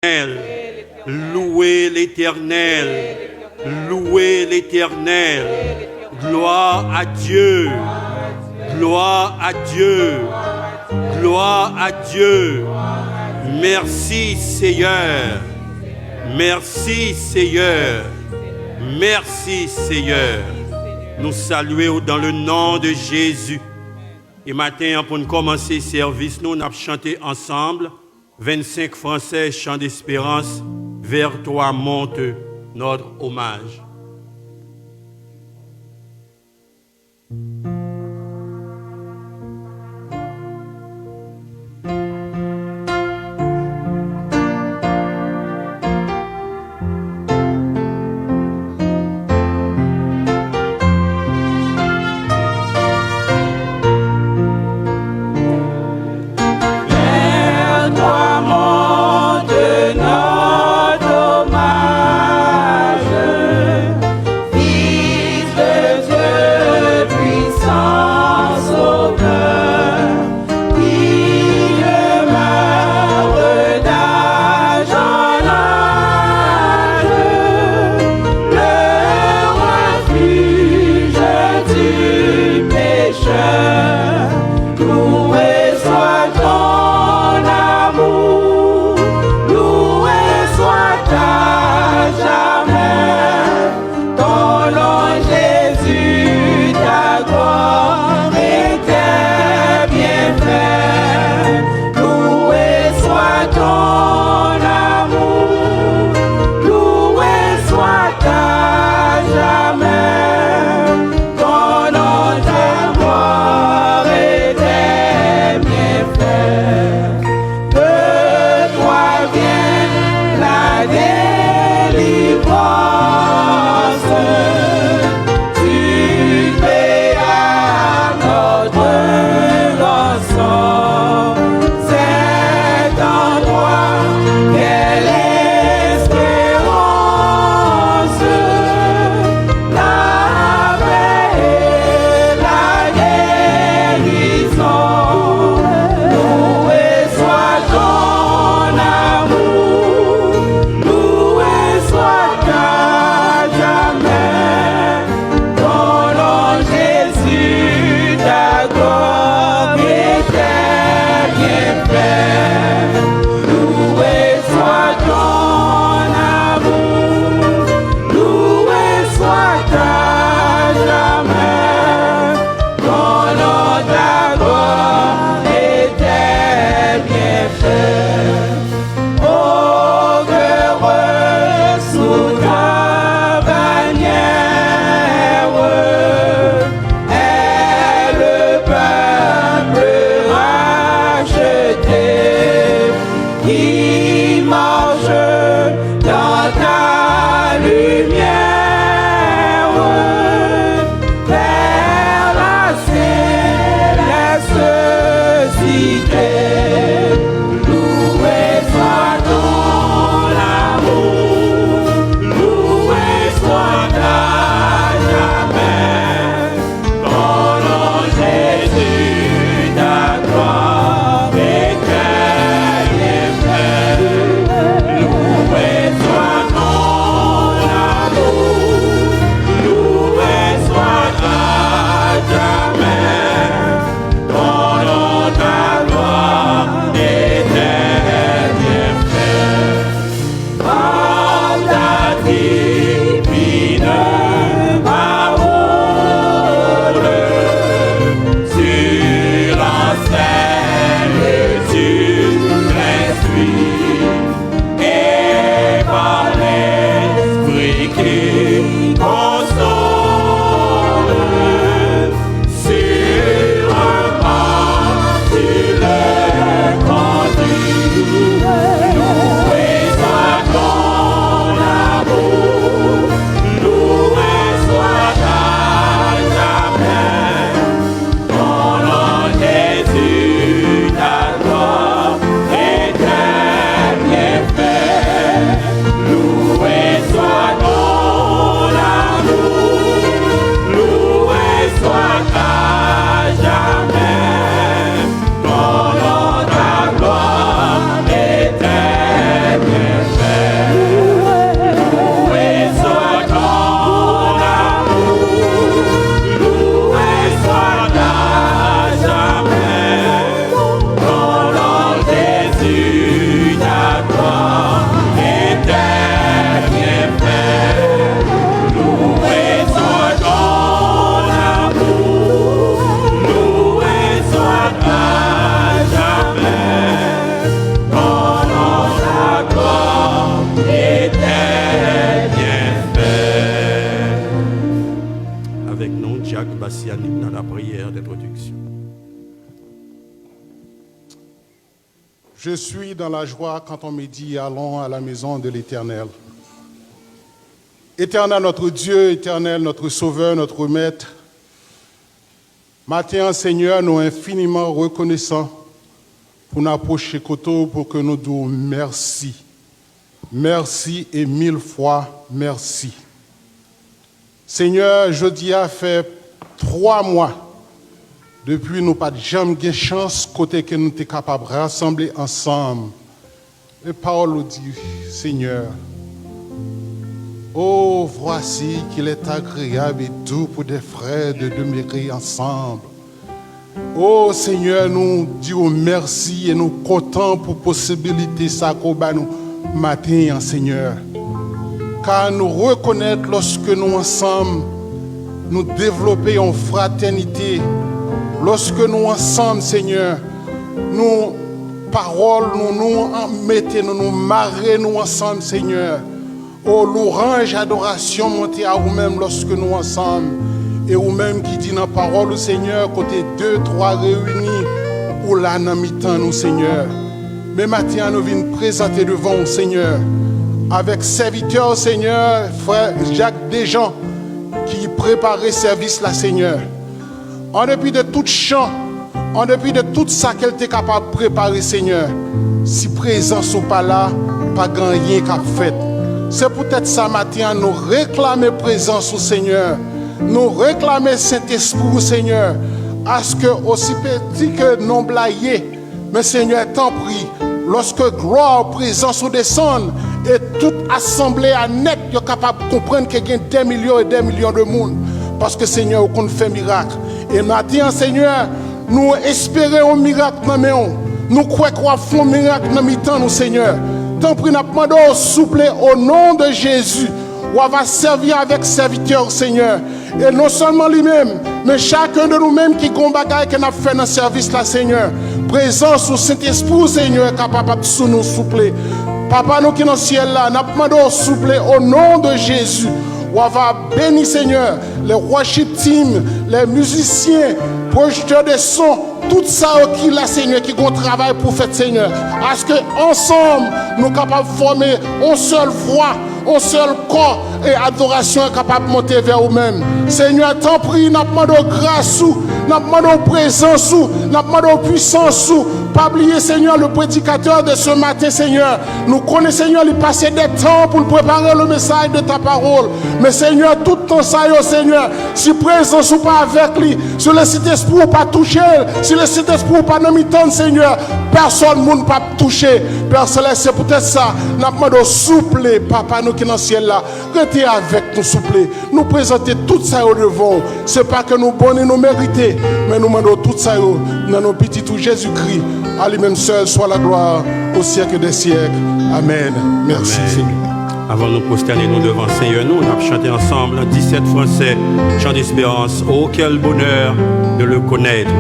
Louez l'Éternel. Louez l'Éternel. Gloire à Dieu. Gloire à Dieu. Gloire à Dieu. Merci Seigneur. Merci Seigneur. Merci Seigneur. Nous saluons dans le nom de Jésus. Et matin, pour nous commencer le service, nous avons chanté ensemble 25 Français, chant d'espérance, vers toi monte notre hommage. Loué Je suis dans la joie quand on me dit allons à la maison de l'Éternel. Éternel notre Dieu, Éternel notre Sauveur, notre Maître, matin, Seigneur, nous infiniment reconnaissants pour nous approcher Koto pour que nous disions merci. Merci et 1000 fois merci. Seigneur, jeudi a fait 3 mois depuis nous pas jamais eu chance côté que nous étions capables de rassembler ensemble. Les paroles nous disent, Seigneur, oh, voici qu'il est agréable et doux pour des frères de demeurer ensemble. Oh Seigneur, nous disons merci et nous comptons pour possibilité ça qu'on nous matin, Seigneur. Car nous reconnaître lorsque nous ensemble, nous développons une fraternité. Lorsque nous ensemble, Seigneur, nous paroles, nous mettons, nous marrer nous ensemble, Seigneur. Oh, louange, adoration, montez à vous-même lorsque nous ensemble. Et vous-même qui dit dans la parole, Seigneur, côté 2, 3 réunis, ou là, dans mi-temps, nous, Seigneur. Mais maintenant, nous venons présenter devant vous, Seigneur, avec serviteurs, Seigneur, frère Jacques Desjans, qui préparait service là, Seigneur. En dépit de tout chant, en dépit de tout ça qu'elle était capable de préparer, Seigneur, si présence ou pas là, pas grand rien qu'a fait. C'est peut-être ça matin, nous réclamer présence au Seigneur, nous réclamer Saint-Esprit au Seigneur, à ce que aussi petit que non blaillé, mais Seigneur, t'en prie, lorsque gloire, présence ou descend, et toute assemblée à net, est capable de comprendre qu'il y a des millions et des millions de monde, parce que Seigneur, on fait miracle. Et maintenant, Seigneur, nous espérons un miracle dans nous. Nous croyons qu'on va faire un miracle dans mi-temps, nous, Seigneur. Tant pis, nous demandons souple au nom de Jésus. On va servir avec serviteur, Seigneur. Et non seulement lui-même, mais chacun de nous-mêmes qui combat et qui a fait dans le service, là, Seigneur. Présence au Saint-Esprit, Seigneur, capable de nous soupler. Papa, nous qui sommes dans le ciel, là, nous demandons souple au nom de Jésus. On va bénir, Seigneur, les worship teams, les musiciens, projecteurs de son, tout ça qui là, Seigneur, qui ont travail pour faire, Seigneur. Parce que ensemble, nous sommes capables de former une seule voix, un seul corps et adoration est capable de monter vers vous-même. Seigneur, t'en prie, nous demandons grâce, nous demandons présence, nous demandons puissance. Pas oublier, Seigneur, le prédicateur de ce matin, Seigneur. Nous connaissons, Seigneur, il passait des temps pour préparer le message de ta parole. Mais Seigneur, tout le temps, ça, Seigneur, si présence ou pas avec lui, si le Saint-Esprit ou pas touché, si le Saint-Esprit ou pas dans mi-temps, Seigneur, personne ne peut pas toucher. Père Céleste, c'est peut-être ça. Nous demandons souple, Papa, nous qui dans le ciel là, restez avec nous, souple. Nous présenter tout ça au devant. Ce n'est pas que nous bons et nous méritons, mais nous demandons tout ça dans nos petits tout Jésus-Christ. À lui-même seul soit la gloire au siècle des siècles. Amen. Merci, Amen. Seigneur. Avant de nous prosterner nous devant le Seigneur, nous avons chanté ensemble 17 Français, chant d'espérance. Oh, quel bonheur de le connaître.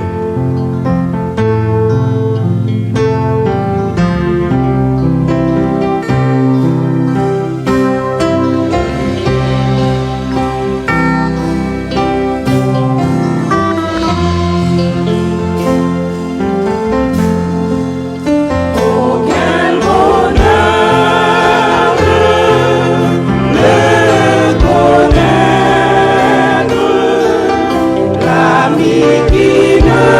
Qui ne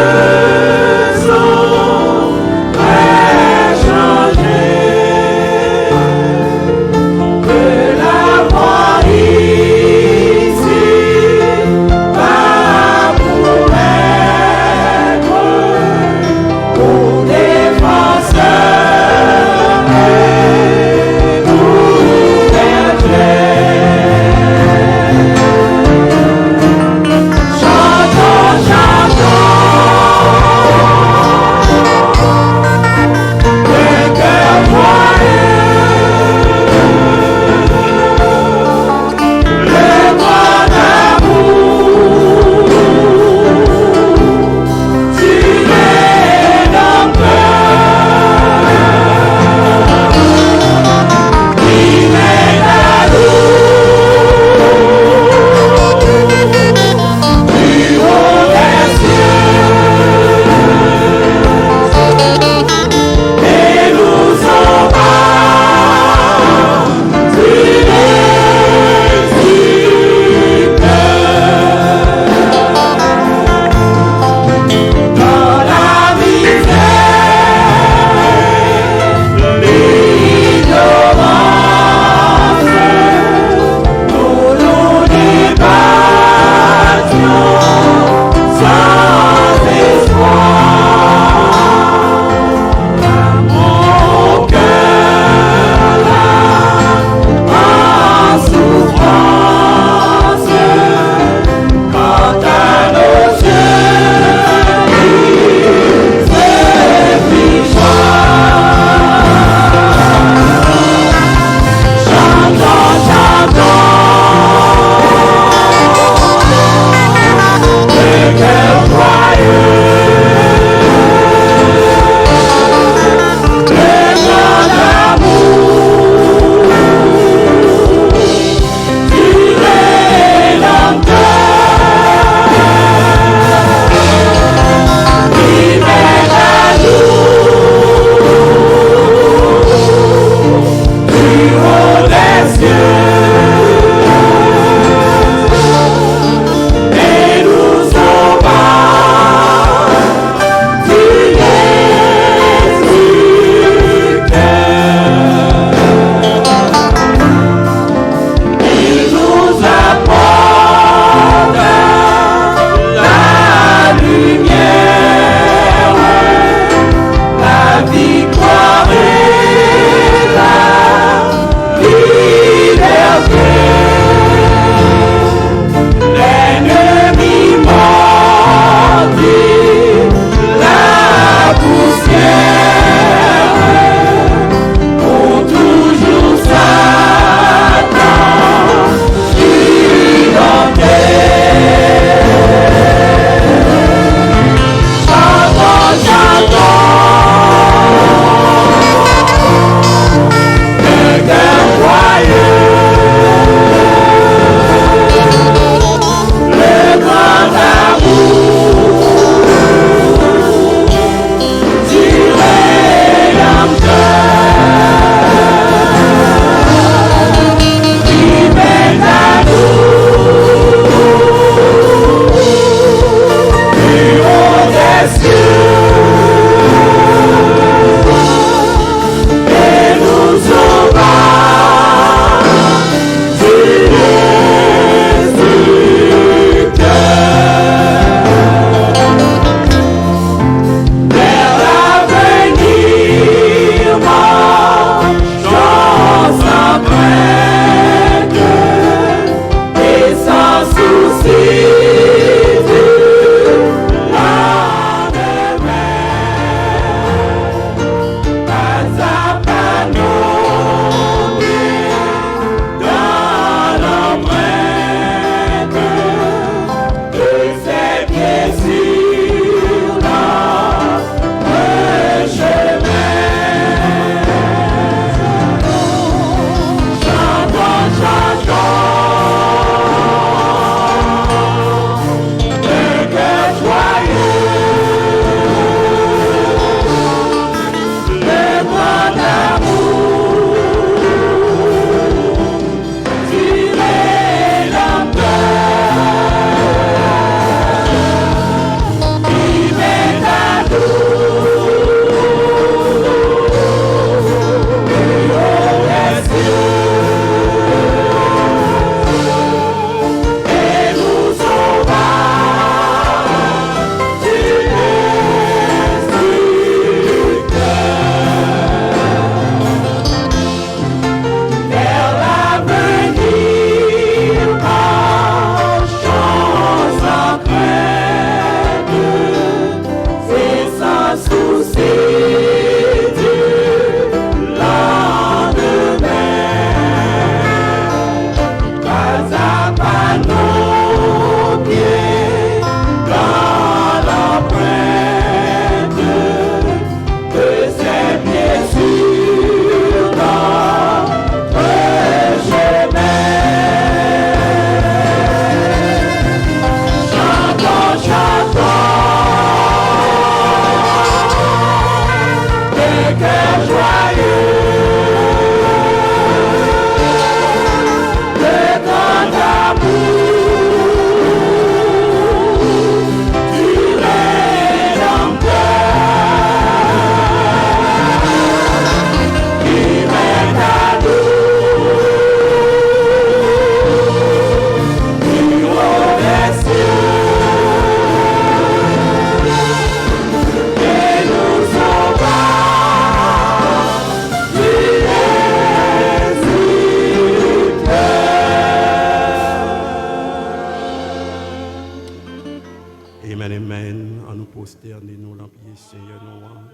Seigneur, louange.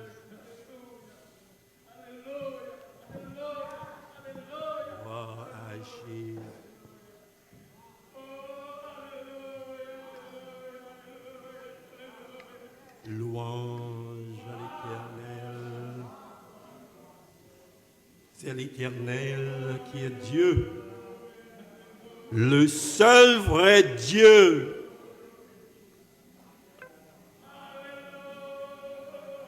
Gloire à Jésus. Louange à l'Éternel. C'est l'Éternel qui est Dieu, le seul vrai Dieu.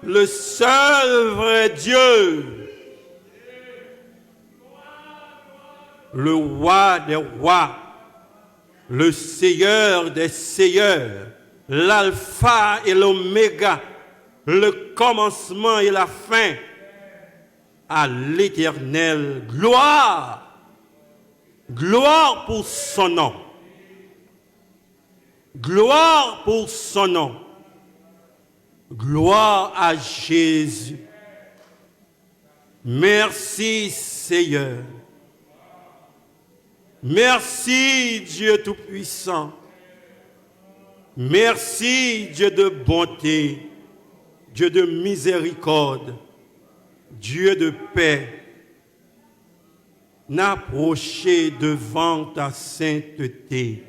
Le seul vrai Dieu, le roi des rois, le Seigneur des seigneurs, l'alpha et l'oméga, le commencement et la fin, à l'Éternel. Gloire, gloire pour son nom, gloire pour son nom. Gloire à Jésus. Merci Seigneur. Merci Dieu Tout-Puissant. Merci Dieu de bonté, Dieu de miséricorde, Dieu de paix. N'approchez devant ta sainteté.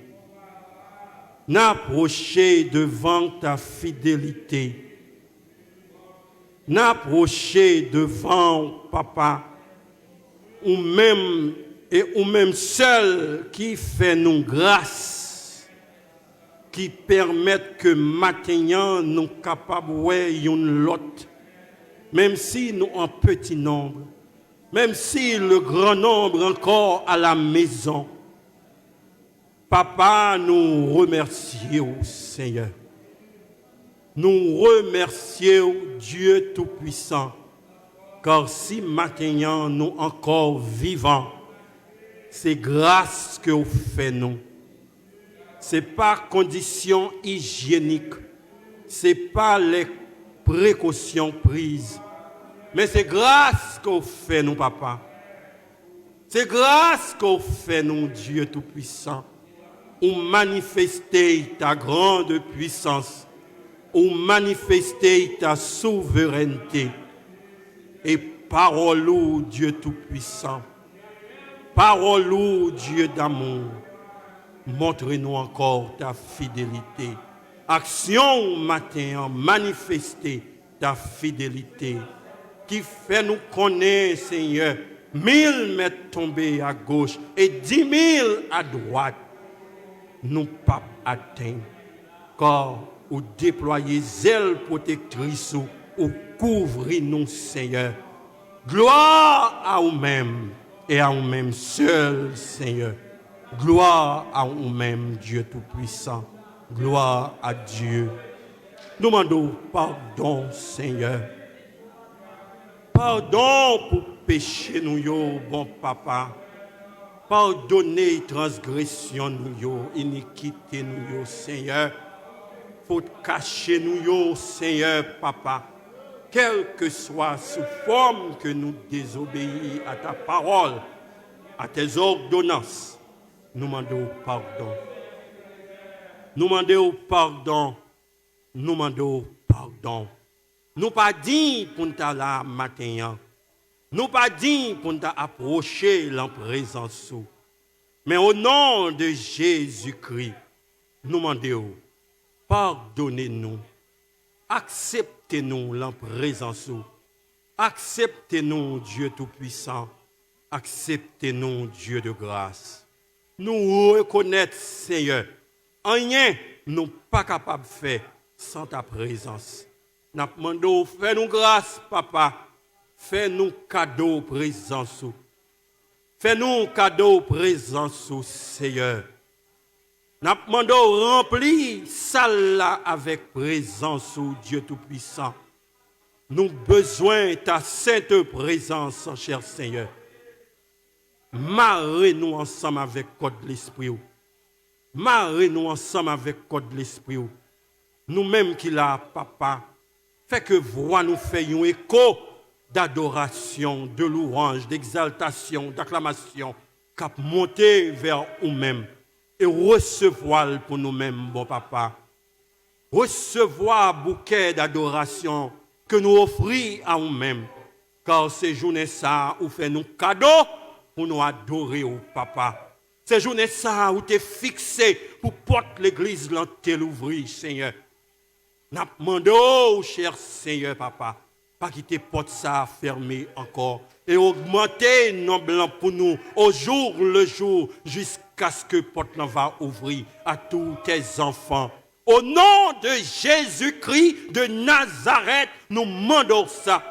N'approchez devant ta fidélité. N'approchez devant Papa, ou même seul qui fait nous grâce, qui permettent que maintenant nous capables une l'autre, même si nous en petit nombre, même si le grand nombre encore à la maison. Papa, nous remercions, Seigneur. Nous remercions Dieu Tout-Puissant, car si maintenant nous encore vivants, c'est grâce que vous faites nous. Ce n'est pas condition hygiénique, ce n'est pas les précautions prises, mais c'est grâce que vous faites nous, Papa. C'est grâce que vous faites nous, Dieu Tout-Puissant, ou manifester ta grande puissance, ou manifester ta souveraineté. Et parole, Dieu Tout-Puissant, parole, Dieu d'amour, montre-nous encore ta fidélité. Action matin, manifester ta fidélité, qui fait nous connaître, Seigneur, 1000 mètres tombés à gauche et 10 000 à droite, nous pas atteindre, car ou déployer zèle protectrice ou couvrir nous, Seigneur. Gloire à vous-même et à vous-même seul, Seigneur. Gloire à vous-même, Dieu Tout-Puissant. Gloire à Dieu. Nous demandons pardon, Seigneur. Pardon pour péché nous, yo, bon Papa. Pardonnez transgression nous, yo, iniquité nous, yo, Seigneur. Faut cacher nous, yo, Seigneur, Papa. Quelle que soit sous forme que nous désobéissons à ta parole, à tes ordonnances, nous demandons pardon. Nous demandons pardon. Nous demandons pardon. Nous pas dit pour nous là matin. Nous pas dit pour nous approcher en présence. Mais au nom de Jésus-Christ, nous demandons pardonnez-nous. Acceptez-nous en présence. Acceptez-nous, Dieu Tout-Puissant. Acceptez-nous, Dieu de grâce. Nous reconnaître, Seigneur, rien nous pas capables de faire sans ta présence. Nous demandons, fais-nous grâce, Papa. Fais-nous cadeau présence. Fais-nous cadeau présence, Seigneur. Nous demandons, remplis salle avec présence, Dieu Tout-Puissant. Nous avons besoin de ta sainte présence, cher Seigneur. Marrez-nous ensemble avec code de l'Esprit. Marrez-nous ensemble avec code de l'Esprit. Nous-mêmes qui l'a, Papa, fait que voix nous fait un écho d'adoration, de louange, d'exaltation, d'acclamation, cap monter vers nous-mêmes et recevoir pour nous-mêmes, bon Papa. Recevoir bouquet d'adoration que nous offrons à nous-mêmes. Car ces journées ça, où fait nous cadeaux pour nous adorer au papa. Ces journées ça, où tu es fixé pour porter l'église l'enté l'ouvrir, Seigneur. N'a demandé, oh, cher Seigneur, papa, pas quitter porte ça fermée encore et augmenter nos blancs pour nous au jour le jour jusqu'à ce que porte va ouvrir à tous tes enfants. Au nom de Jésus-Christ de Nazareth, nous demandons ça.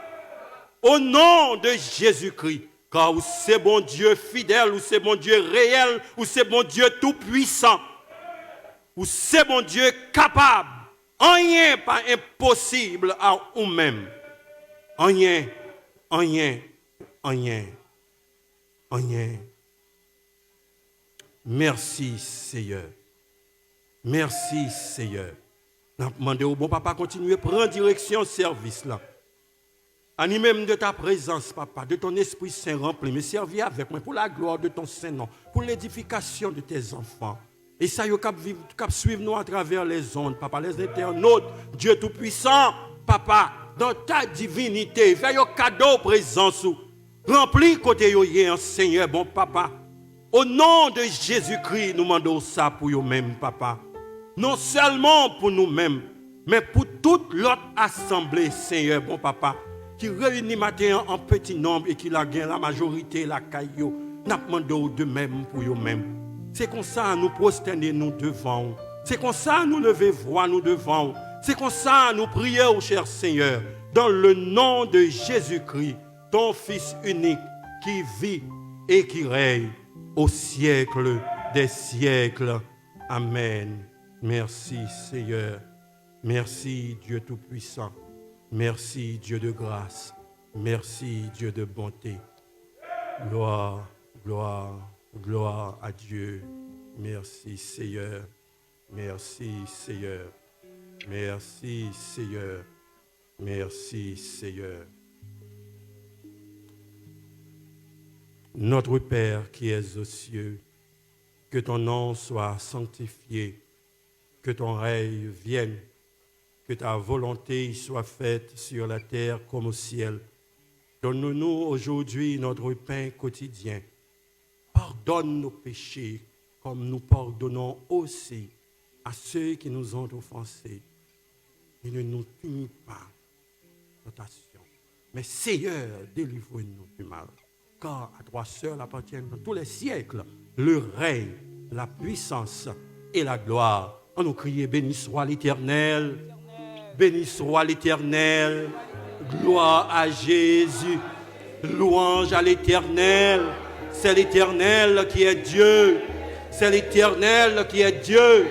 Au nom de Jésus-Christ, car c'est bon Dieu fidèle, ou c'est bon Dieu réel, ou c'est bon Dieu tout-puissant, ou c'est bon Dieu capable. Rien pas impossible à nous-mêmes. Rien. Merci Seigneur. Merci Seigneur. Nous avons demandé au bon papa continuer à prendre direction au service là. Animez-moi de ta présence, papa, de ton Esprit Saint rempli. Mais servis avec moi pour la gloire de ton Saint-Nom, pour l'édification de tes enfants. Et ça, il cap suivre nous à travers les ondes, papa, les internautes, Dieu Tout-Puissant, papa, dans ta divinité, fais un cadeau présence, remplis côté yo Seigneur, bon papa. Au nom de Jésus-Christ, nous demandons ça pour nous-mêmes, papa. Non seulement pour nous-mêmes, mais pour toute l'autre assemblée, Seigneur, bon papa, qui réunit matin en petit nombre et qui la gagne la majorité, la caillou. Nous demandons de même pour nous-mêmes. C'est comme ça nous prosterner nous devant. C'est comme ça nous lever voix nous devant. C'est comme ça nous prier au cher Seigneur. Dans le nom de Jésus-Christ, ton Fils unique qui vit et qui règne au siècle des siècles. Amen. Merci Seigneur. Merci Dieu Tout-Puissant. Merci Dieu de grâce. Merci Dieu de bonté. Gloire, gloire. Gloire à Dieu. Merci Seigneur. Merci Seigneur. Merci Seigneur. Merci Seigneur. Notre Père qui es aux cieux, que ton nom soit sanctifié, que ton règne vienne, que ta volonté soit faite sur la terre comme au ciel. Donne-nous aujourd'hui notre pain quotidien. Pardonne nos péchés comme nous pardonnons aussi à ceux qui nous ont offensés. Et ne nous punis pas, tentation. Mais Seigneur, délivre-nous du mal. Car à toi seul appartiennent dans tous les siècles le règne, la puissance et la gloire. On nous crie, béni soit l'Éternel. Béni soit l'Éternel. Gloire à Jésus. Louange à l'Éternel. C'est l'Éternel qui est Dieu. C'est l'Éternel qui est Dieu.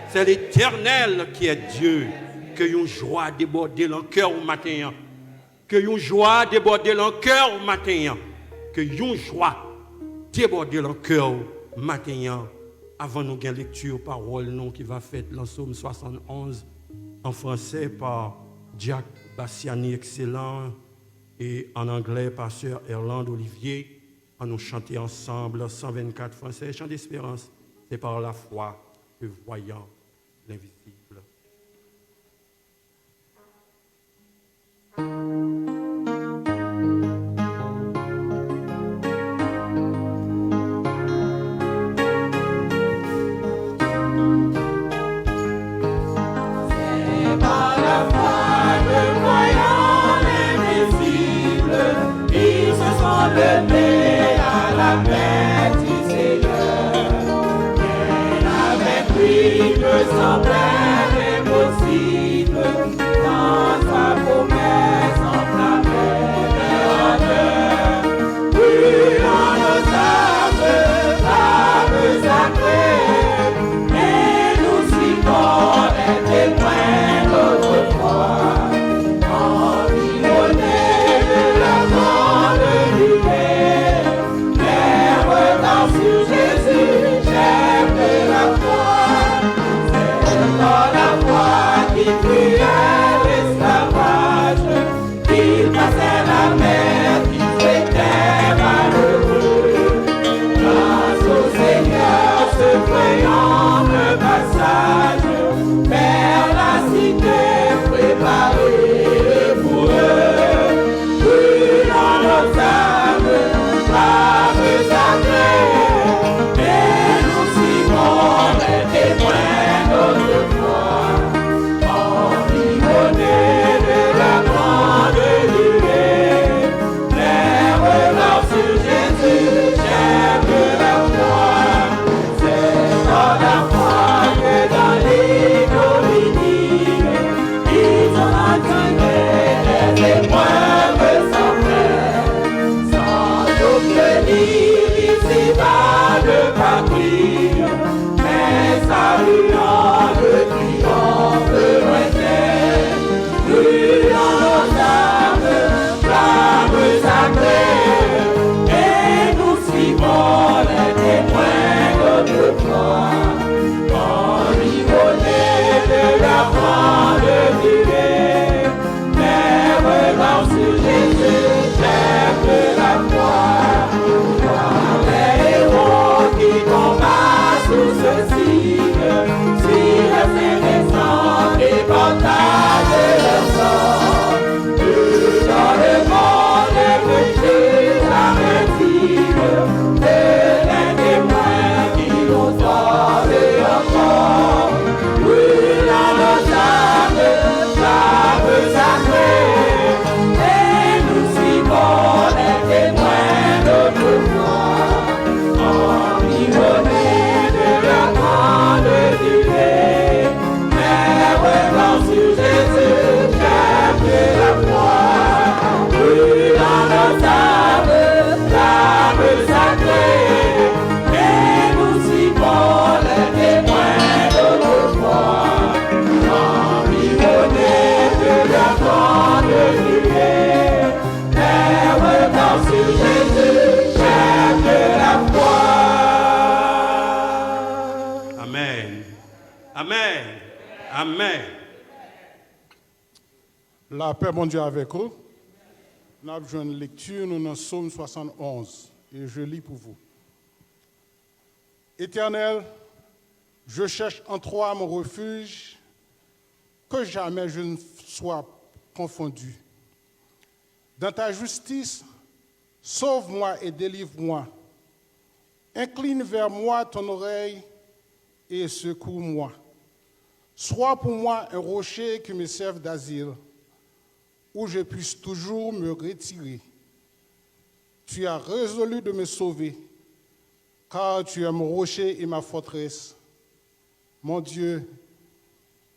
C'est l'Éternel qui est Dieu. Que une joie déborde dans le cœur au matin. Que une joie déborde dans le cœur au matin. Que une joie déborde dans le cœur au matin. Avant nous gagner lecture parole non qui va faire dans Psaume 71 en français par Jack Bassiani excellent et en anglais par Sœur Erland Olivier. À nous chanter ensemble 124 français, chant d'espérance, c'est par la foi que voyant l'invisible. C'est par la foi que voyant l'invisible, ils se sont levés. La paix du Seigneur, elle avait pris le semblait impossible, dans sa promesse enflammée de honneur, brûlant nos âmes sacrées, et nous citons les témoins d'autrefois, environnés de la grande lumière. Sur Jésus, j'aime la foi, c'est Amen. La paix, mon Dieu, avec vous. Nous avons une lecture, nous dans Psaume 71, et je lis pour vous. Éternel, je cherche en toi mon refuge, que jamais je ne sois confondu. Dans ta justice, sauve-moi et délivre-moi. Incline vers moi ton oreille et secours-moi. Sois pour moi un rocher qui me serve d'asile, où je puisse toujours me retirer. Tu as résolu de me sauver, car tu es mon rocher et ma forteresse. Mon Dieu,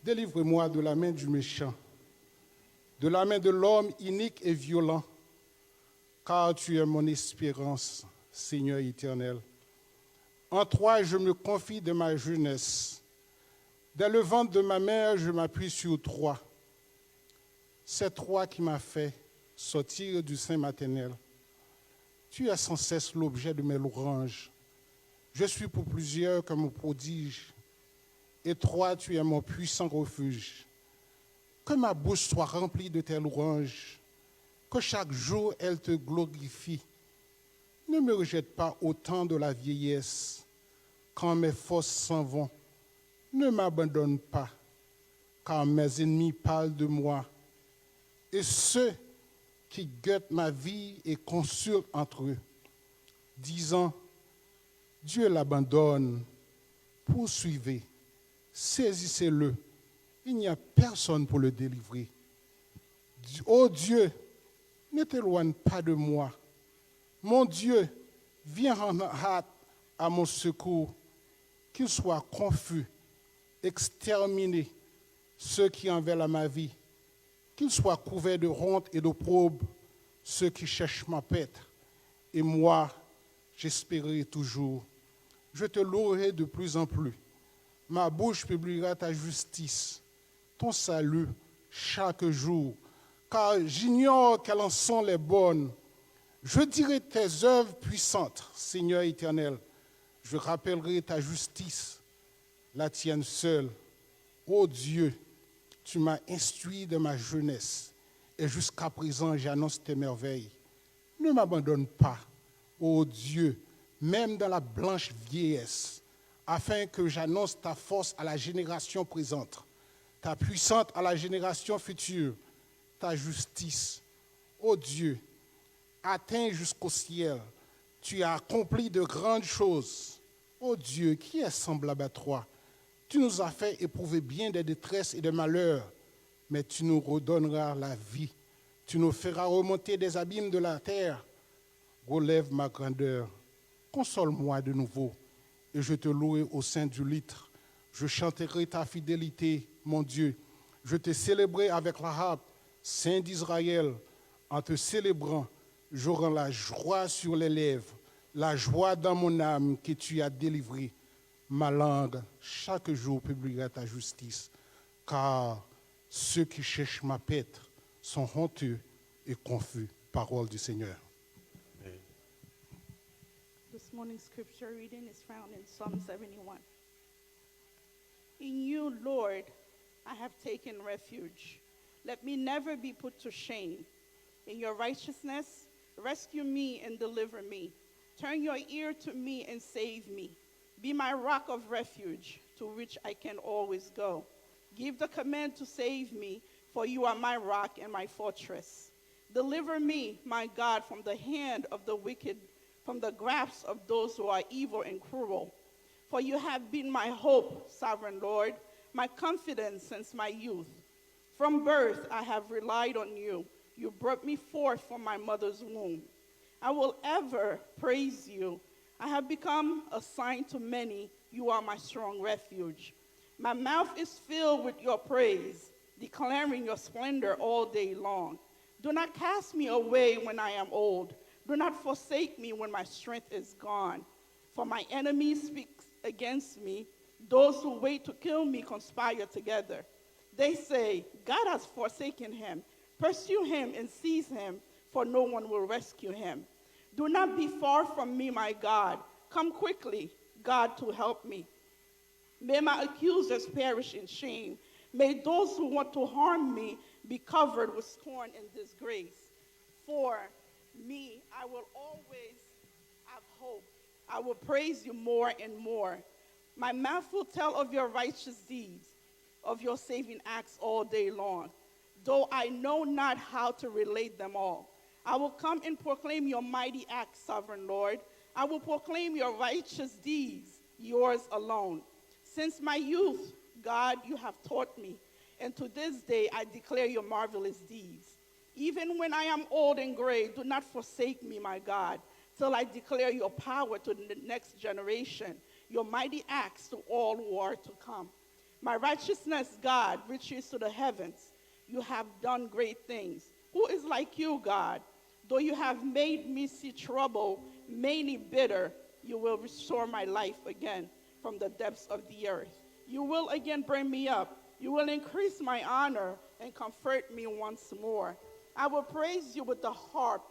délivre-moi de la main du méchant, de la main de l'homme inique et violent, car tu es mon espérance, Seigneur éternel. En toi, je me confie de ma jeunesse. Dès le ventre de ma mère, je m'appuie sur toi. C'est toi qui m'as fait sortir du sein maternel. Tu es sans cesse l'objet de mes louanges. Je suis pour plusieurs comme un prodige. Et toi, tu es mon puissant refuge. Que ma bouche soit remplie de tes louanges. Que chaque jour, elle te glorifie. Ne me rejette pas au temps de la vieillesse. Quand mes forces s'en vont, ne m'abandonne pas, car mes ennemis parlent de moi. Et ceux qui guettent ma vie et consultent entre eux, disant, Dieu l'abandonne, poursuivez, saisissez-le, il n'y a personne pour le délivrer. Ô Dieu, ne t'éloigne pas de moi. Mon Dieu, viens en hâte à mon secours, qu'il soit confus, exterminé ceux qui enveillent à ma vie, qu'ils soient couverts de honte et d'opprobre ceux qui cherchent ma pète. Et moi, j'espérerai toujours. Je te louerai de plus en plus. Ma bouche publiera ta justice, ton salut chaque jour, car j'ignore quelles en sont les bonnes. Je dirai tes œuvres puissantes, Seigneur éternel. Je rappellerai ta justice, la tienne seule. Ô Dieu, tu m'as instruit de ma jeunesse, et jusqu'à présent j'annonce tes merveilles. Ne m'abandonne pas, ô Dieu, même dans la blanche vieillesse, afin que j'annonce ta force à la génération présente, ta puissance à la génération future, ta justice. Ô Dieu, atteins jusqu'au ciel, tu as accompli de grandes choses. Ô Dieu, qui est semblable à toi? Tu nous as fait éprouver bien des détresses et des malheurs, mais tu nous redonneras la vie. Tu nous feras remonter des abîmes de la terre. Relève ma grandeur. Console-moi de nouveau, et je te louerai au sein du litre. Je chanterai ta fidélité, mon Dieu. Je te célébrerai avec la harpe, Saint d'Israël. En te célébrant, j'aurai la joie sur les lèvres, la joie dans mon âme que tu as délivrée. Ma langue, chaque jour, publiera ta justice, car ceux qui cherchent ma pète sont honteux et confus. Parole du Seigneur. This morning's scripture reading is found in Psalm 71. In you, Lord, I have taken refuge. Let me never be put to shame. In your righteousness, rescue me and deliver me. Turn your ear to me and save me. Be my rock of refuge, to which I can always go. Give the command to save me, for you are my rock and my fortress. Deliver me, my God, from the hand of the wicked, from the grasp of those who are evil and cruel. For you have been my hope, sovereign Lord, my confidence since my youth. From birth I have relied on you. You brought me forth from my mother's womb. I will ever praise you. I have become a sign to many. You are my strong refuge. My mouth is filled with your praise, declaring your splendor all day long. Do not cast me away when I am old. Do not forsake me when my strength is gone. For my enemies speak against me. Those who wait to kill me conspire together. They say, God has forsaken him. Pursue him and seize him, for no one will rescue him. Do not be far from me, my God. Come quickly, God, to help me. May my accusers perish in shame. May those who want to harm me be covered with scorn and disgrace. For me, I will always have hope. I will praise you more and more. My mouth will tell of your righteous deeds, of your saving acts all day long, though I know not how to relate them all. I will come and proclaim your mighty acts, sovereign Lord. I will proclaim your righteous deeds, yours alone. Since my youth, God, you have taught me, and to this day I declare your marvelous deeds. Even when I am old and gray, do not forsake me, my God, till I declare your power to the next generation, your mighty acts to all who are to come. My righteousness, God, reaches to the heavens. You have done great things. Who is like you, God? Though you have made me see trouble, many bitter, you will restore my life again from the depths of the earth. You will again bring me up. You will increase my honor and comfort me once more. I will praise you with the harp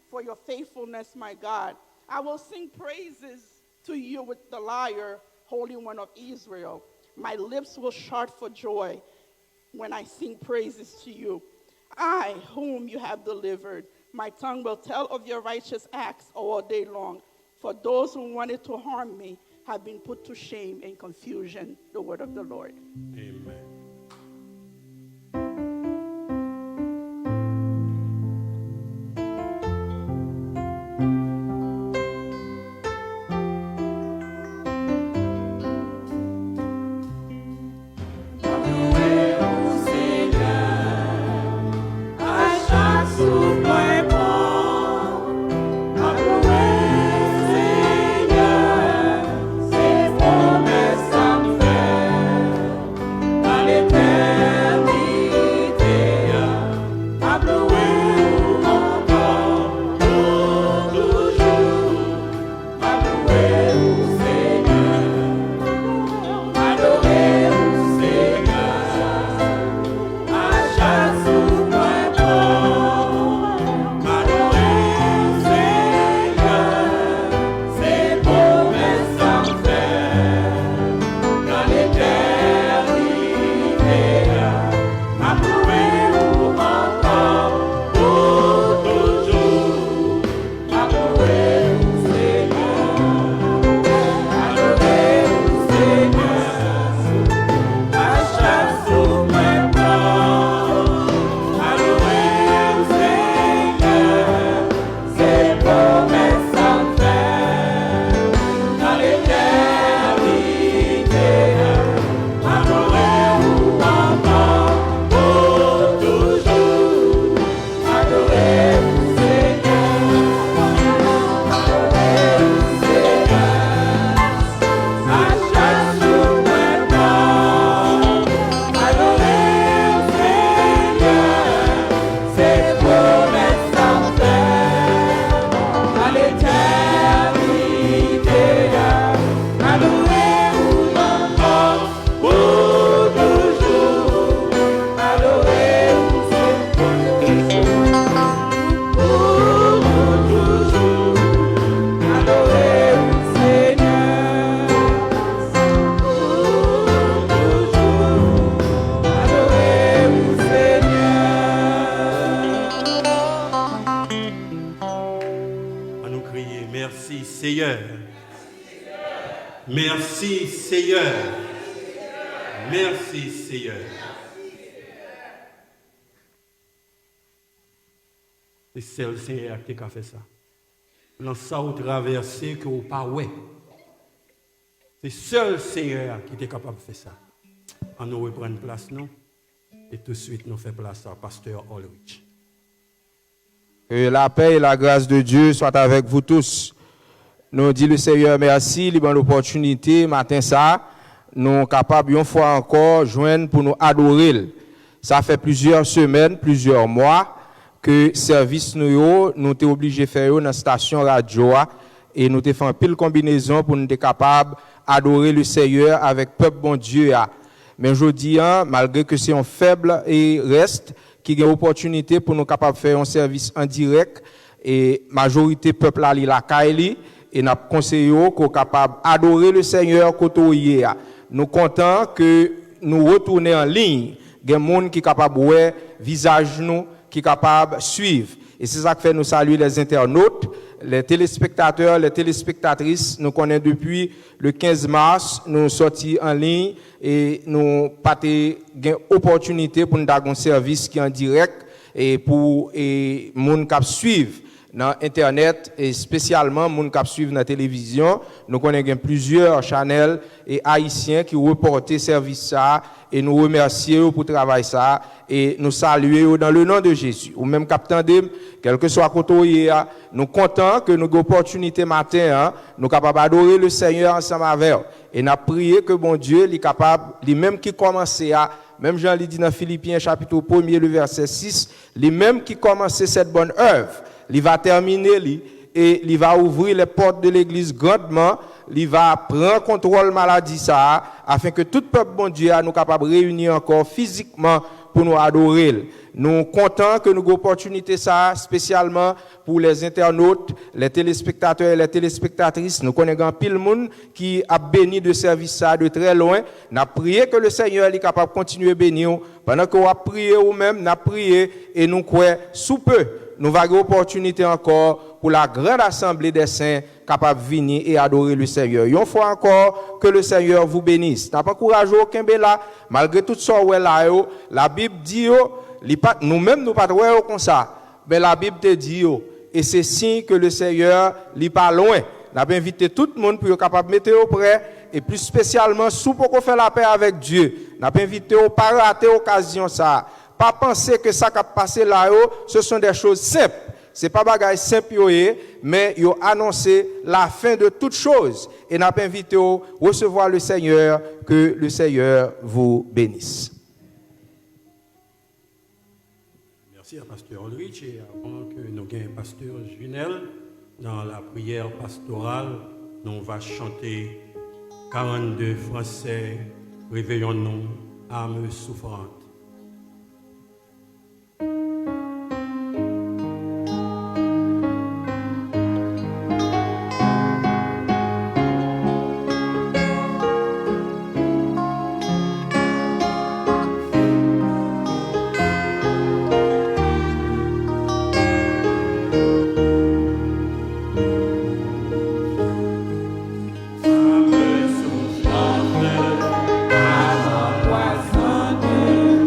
for your faithfulness, my God. I will sing praises to you with the lyre, Holy One of Israel. My lips will shout for joy when I sing praises to you. I, whom you have delivered, my tongue will tell of your righteous acts all day long. For those who wanted to harm me have been put to shame and confusion. The word of the Lord. Amen. Merci Seigneur. Merci Seigneur. Merci Seigneur. C'est seul Seigneur qui a fait ça. Dans ça vous traversez que vous pas ouais. C'est seul Seigneur qui est capable de faire ça. On nous reprend place nous et tout de suite nous fait place à pasteur Ulrich. Que la paix et la grâce de Dieu soient avec vous tous. Nous disons le Seigneur merci, il bonne opportunité matin ça, nous capables une fois encore joindre pour nous adorer. Ça fait plusieurs semaines, plusieurs mois que service nous t'es obligé de faire dans la station radio et nous t'ai fait une pile combinaison pour nous être capables adorer le Seigneur avec peuple bon Dieu. Mais aujourd'hui, malgré que c'est un faible et reste qui a une opportunité pour nous capables faire un service en direct et majorité peuple ali la kaili et n'a conseillé qu'on capable adorer le Seigneur côté. Nous contents que nous retourner en ligne gen moun qui capable ouais visage nous qui capable suivre. Et c'est ça que fait nous saluer les internautes, les téléspectateurs, les téléspectatrices. Nous connaissons depuis le 15 mars, nous sortis en ligne et nous pas gain opportunité pour nous avoir un service qui est en direct et pour moun qui suivre dans internet et spécialement moun qui suivre dans la télévision. Nous connaissons plusieurs channels et haïtiens qui reportent service ça et nous remercions pour le travail ça et nous saluons dans le nom de Jésus. Ou même capitaine quel que soit côté nous contents que nous avons opportunité matin nous capables d'adorer le Seigneur ensemble avec et n'a prié que bon Dieu est capable lui-même qui commençait à même Jean lui dit dans Philippiens chapitre 1er le verset 6 lui-même qui commençait cette bonne œuvre il va terminer et il va ouvrir les portes de l'église grandement, il va prendre contrôle maladie ça afin que tout peuple bon Dieu nous capable réunir encore physiquement pour nous adorer. Nous contents que nous avons opportunité ça spécialement pour les internautes, les téléspectateurs et les téléspectatrices. Nous connaissons pile monde qui a béni de service ça de très loin. N'a prié que le Seigneur est capable de continuer à bénir pendant que vous priez ou même n'a prié et nous croyons sous peu nous avons opportunité encore pour la grande assemblée des saints capable de venir et adorer le Seigneur. Une fois encore que le Seigneur vous bénisse. N'a pas courageux aucun là malgré tout ça là la Bible dit nous-mêmes nous pas comme ça. Mais la Bible te dit et c'est signe que le Seigneur n'est pas loin. N'a pas invité tout le monde pour être capable de mettre au près et plus spécialement sous pour qu'on fait la paix avec Dieu. N'a pas invité au pas rater occasion ça. Pas penser que ça qui a passé là-haut, ce sont des choses simples. Ce n'est pas bagaille simple, mais ils ont annoncé la fin de toutes choses. Et n'a pas invité à recevoir le Seigneur, que le Seigneur vous bénisse. Merci à Pasteur Ulrich. Et avant que nous ayons Pasteur Junel, dans la prière pastorale, nous va chanter 42 Français, réveillons-nous, âmes souffrantes. Poisson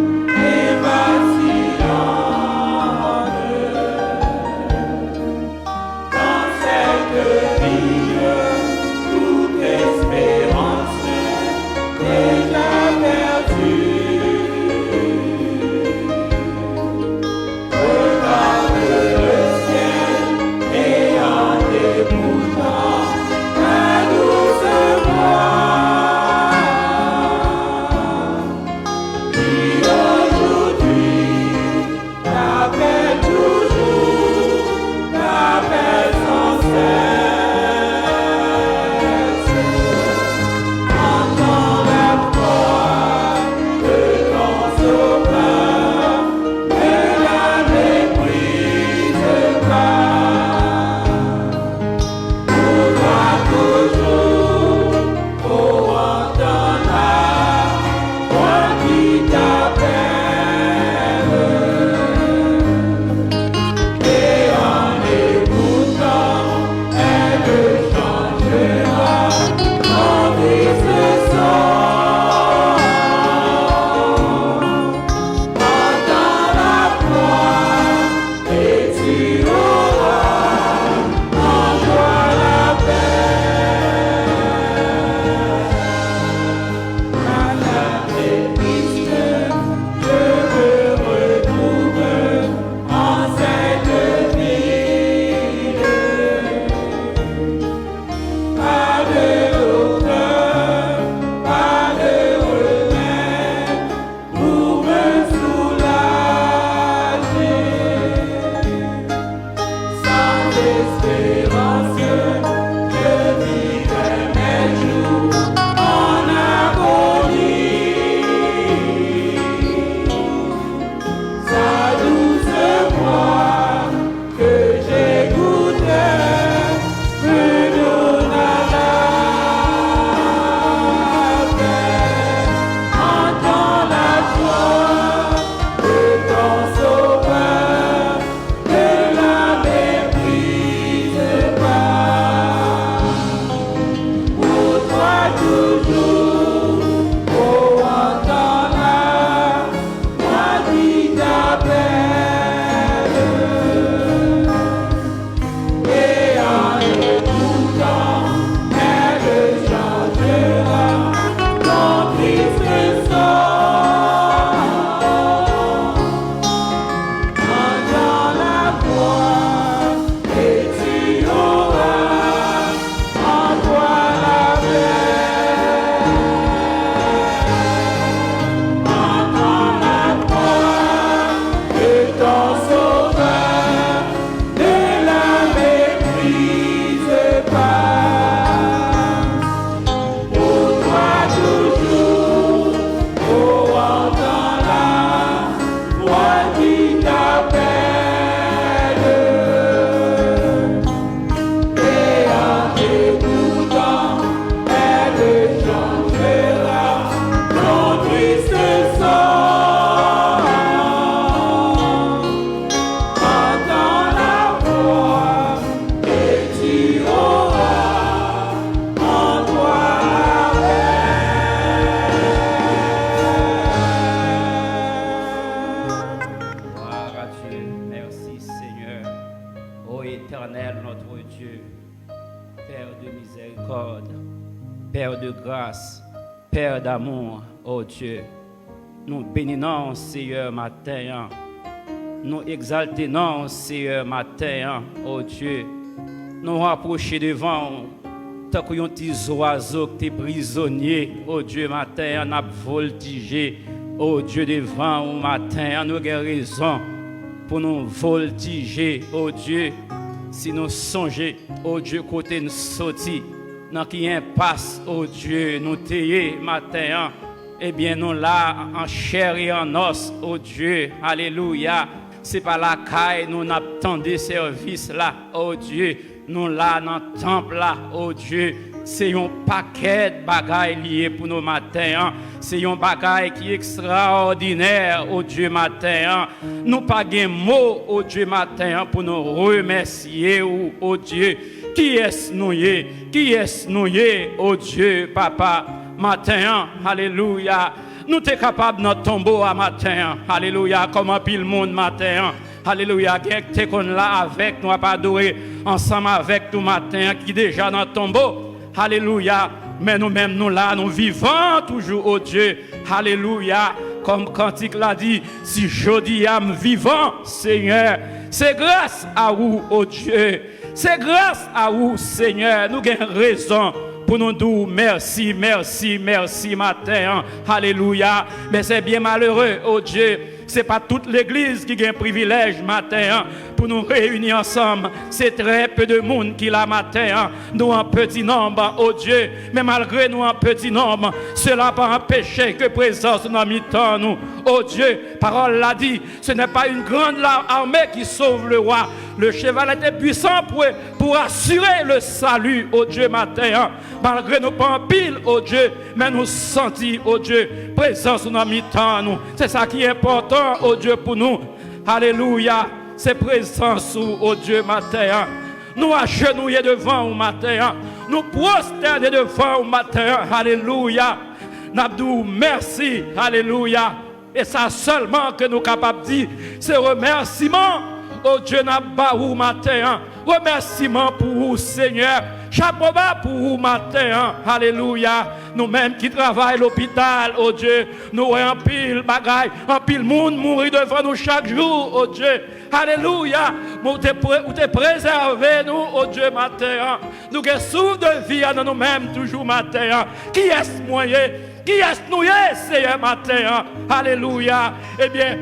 miséricorde, Père de grâce, Père d'amour, oh Dieu. Nous bénissons, Seigneur, matin. Nous exaltons, Seigneur, matin, oh Dieu. Nous rapprochons devant, tant que un petit oiseau qui est prisonnier, oh Dieu, matin, on a voltigé, oh Dieu, devant au matin, nous avons raison pour nous voltiger, oh Dieu, si nous songeons, oh Dieu, côté nous sortis, dans qui impasse, oh Dieu, nous tailler matin, eh bien nous là en chair et en os, oh Dieu, alléluia. C'est pas la caille, nous n'attendons des services là, oh Dieu. Nous là dans le temple là, oh Dieu. C'est un paquet de bagailles liés pour nos matins. C'est un bagaille qui est extraordinaire, oh Dieu, matin. Nous pas de mots, oh Dieu, matin, pour nous remercier, oh Dieu. Qui est-ce nous? Qui est-ce nous, oh Dieu, papa, matin, alléluia. Nous sommes capables de notre tombeau à matin. Alléluia. Comme un pile monde matin. Alléluia. Quelqu'un qu'on là avec nous, à adorer ensemble avec nous matin, qui déjà dans notre tombeau. Alléluia. Mais nous-mêmes, nous là, nous vivons toujours, oh Dieu. Alléluia. Comme Cantique l'a dit, si je dis à me vivant, Seigneur, c'est grâce à vous, oh Dieu. C'est grâce à vous, Seigneur. Nous avons raison pour nous dire merci, merci, merci matin. Alléluia. Mais c'est bien malheureux, oh Dieu. Ce n'est pas toute l'église qui a un privilège matin pour nous réunir ensemble. C'est très peu de monde qui l'a matin. Nous en petit nombre, oh Dieu. Mais malgré nous en petit nombre, cela pas empêcher que présence nous mi-temps nous. Oh Dieu, parole l'a dit, ce n'est pas une grande armée qui sauve le roi. Le cheval était puissant pour assurer le salut, oh Dieu, matin. Malgré nous pas en pile, oh Dieu, mais nous sentis, oh Dieu, présence nous mi-temps nous. C'est ça qui est important, oh Dieu, pour nous. Alléluia. C'est présence, oh Dieu, matin. Nous agenouillés devant au matin. Nous prosterner devant au matin. Alléluia. N'abdou, merci. Alléluia. Et ça seulement que nous sommes capables de dire, c'est remerciement. Oh Dieu, n'abdou matin. Remerciement pour vous, Seigneur. Chapeau bas pour vous matin. Alléluia. Nous-mêmes qui travaillons à l'hôpital, oh Dieu, nous voyons en pile bagaille, en pile monde mourir devant nous chaque jour, oh Dieu. Alléluia. Vous te préservé nous, oh Dieu, matin. Nous qui souffrons de vie dans nous-mêmes toujours matin. Qui est-ce moyen? Qui est-ce nous, Seigneur, matin? Alléluia. Eh bien,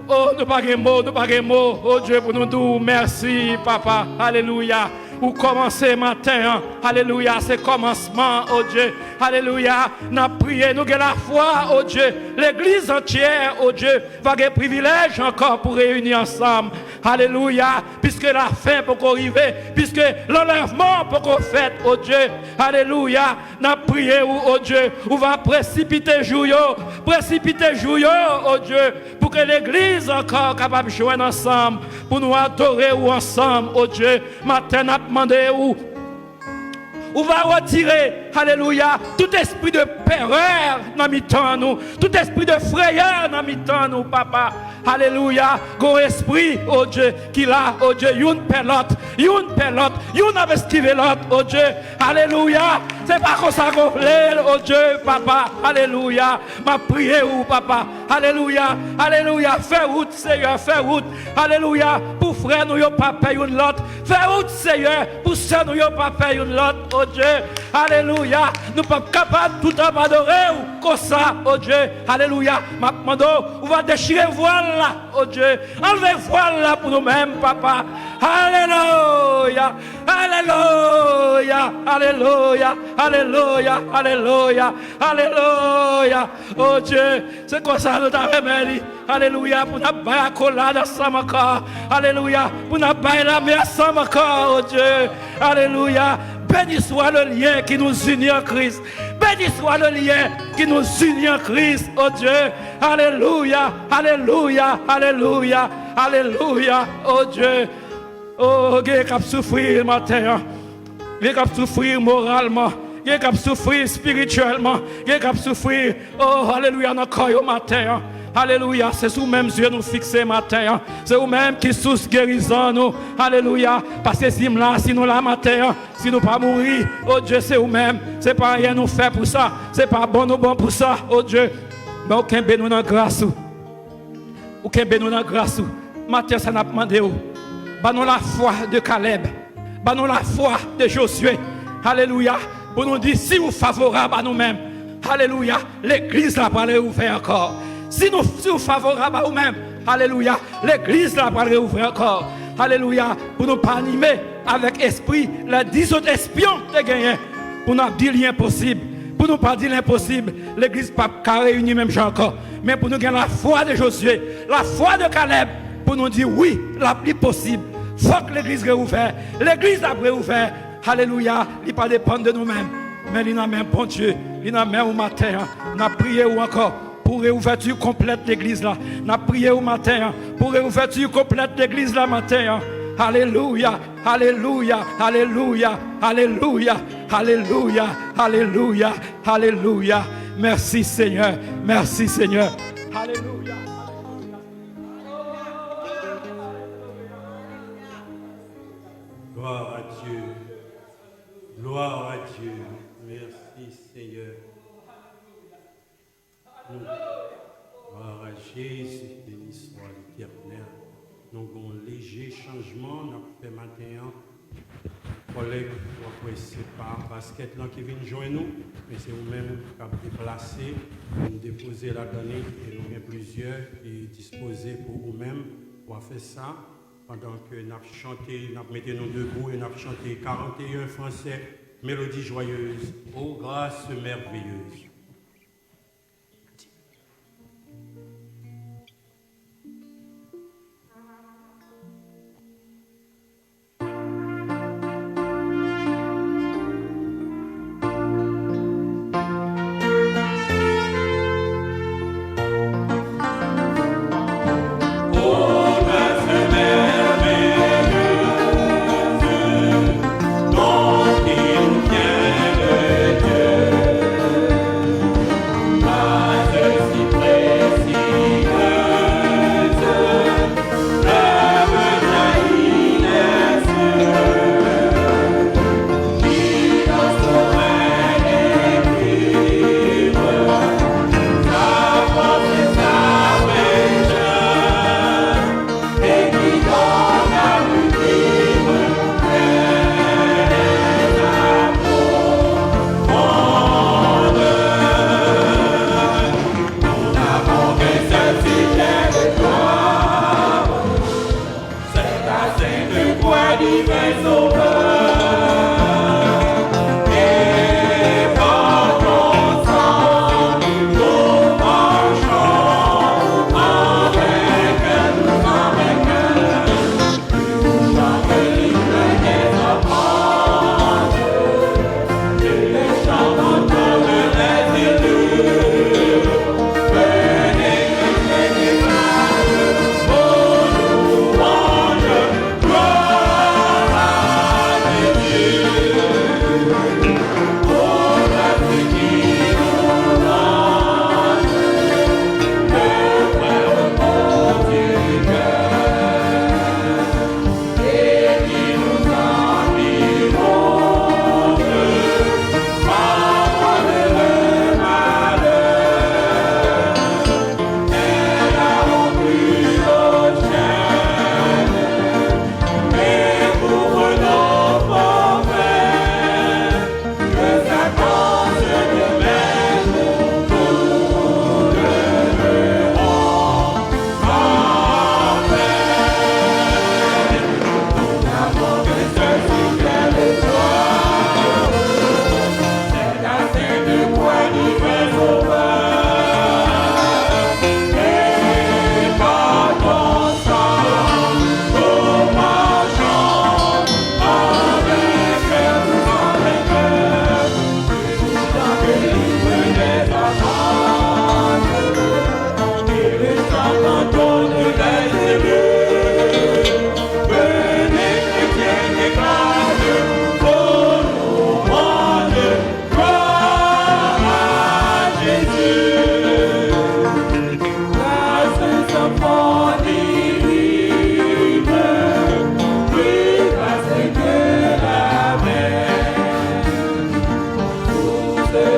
oh, nous pas de mots, nous pas de mots. Oh Dieu, pour nous dire merci, papa. Alléluia. Ou commencer matin, alléluia, c'est commencement, oh Dieu, alléluia, nous prions, nous avons la foi, oh Dieu, l'église entière, oh Dieu, va avoir privilège encore pour réunir ensemble, alléluia, puisque la fin peut arriver, puisque l'enlèvement peut qu'on fait, oh Dieu, alléluia, nous prions, oh Dieu, on va précipiter jouyot, oh Dieu, pour que l'église encore capable de jouer ensemble, pour nous adorer ensemble, oh Dieu, matin, demandez où va retirer, alléluia, tout esprit de péreur dans mi-temps nous, tout esprit de frayeur dans mi-temps nous, papa, alléluia, go esprit, oh Dieu, qui là, oh Dieu, une pelote, une a esquivé l'autre, oh Dieu, alléluia, c'est pas comme ça qu'on fait, oh Dieu, papa, alléluia, ma prière, papa, alléluia, alléluia, fais route, Seigneur, fais route, alléluia, pour frère nous, pas payer une l'autre, fais route, Seigneur, pour sœur nous, pas payer une l'autre, oh Dieu, alléluia, nous ne sommes pas capables tout à adorer ou comme ça, oh Dieu, alléluia, ma demande, on va déchirer voile là, oh Dieu, enlevez voile là pour nous-mêmes, papa, alléluia, alléluia, alléluia, alléluia, alléluia, alléluia, oh Dieu, c'est quoi ça nous t'avons mis, alléluia, pour nous bailler la collade ensemble encore, alléluia, pour nous bailler la mer ensemble encore, oh Dieu, alléluia. Béni soit le lien qui nous unit en Christ. Béni soit le lien qui nous unit en Christ, oh Dieu. Alléluia, alléluia, alléluia, alléluia, oh Dieu. Oh, il y a qui souffrir matin. Il y a qui souffrir moralement. Il y a qui souffrir spirituellement. Il y a qui souffrir, oh, alléluia, dans le corps matin. Alléluia, c'est sous même yeux nous fixer matin. C'est vous-même qui sous guérison nous. Alléluia, parce que si nous la matin, si nous pas mourir, oh Dieu, c'est vous-même. C'est pas rien nous faire pour ça. C'est pas bon nous bon pour ça, oh Dieu. Mais aucun béni nous dans grâce. Aucun béni nous dans grâce. Matin, ça n'a pas demandé. Bah nous la foi de Caleb. Bah nous la foi de Josué. Alléluia. Pour nous dire si vous favorable à nous-mêmes. Alléluia. L'église là va réouvrir encore. Si nous sommes favorables à nous-mêmes, alléluia, l'église là va réouvrir encore. Alléluia, pour nous pas animer avec esprit, les 10 autres espions de gagner. Pour nous dire l'impossible, pour nous pas dire l'impossible, l'église pas réunir même gens encore. Mais pour nous gagner la foi de Josué, la foi de Caleb, pour nous dire oui, la plus possible. Faut que l'église réouvre. L'église a réouvert. Alléluia, il pas dépendre de nous-mêmes. Mais il n'a même bon Dieu, il n'a même au matin, on a prié ou encore. Pour réouverture complète l'église là. On a prié au matin. Pour réouverture complète l'église là matin. Alléluia, alléluia, alléluia, alléluia, alléluia, alléluia, alléluia. Merci Seigneur, merci Seigneur. Alléluia. Gloire à Dieu. Gloire à Dieu. Merci Seigneur. Gloire à Jésus, béni soit l'Éternel. Nous avons un léger changement, nous avons fait matin. Collègue, ce n'est pas un basket là qui vient joindre nous, mais c'est vous-même qui avez déplacé, nous déposer la donnée et nous avons plusieurs qui disposés pour vous-même pour faire ça. Pendant que nous avons chanté, nous mettons nous debout et nous avons chanté 41 français, mélodie joyeuse, ô grâce merveilleuse. Dont il vient de Dieu.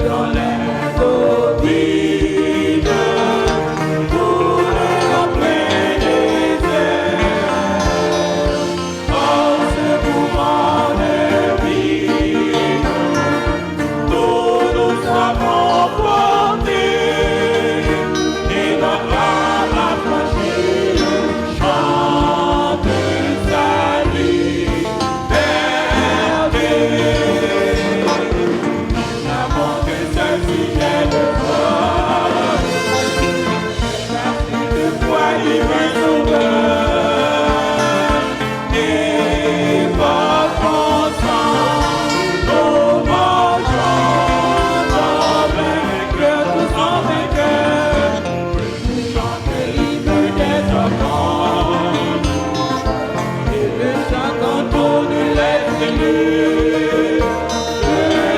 dans les eaux vides, couler en plein désert. En ce courant de vie, nous nous sommes portés et notre âme affranchie chante sa liberté. Nous n'avons que ce sujet de foi, merci de foi divin sauveur, et votre sang nous mangeons en vainqueur, tous en vainqueur. Chante libre des enfants, et le chant entonne les élus.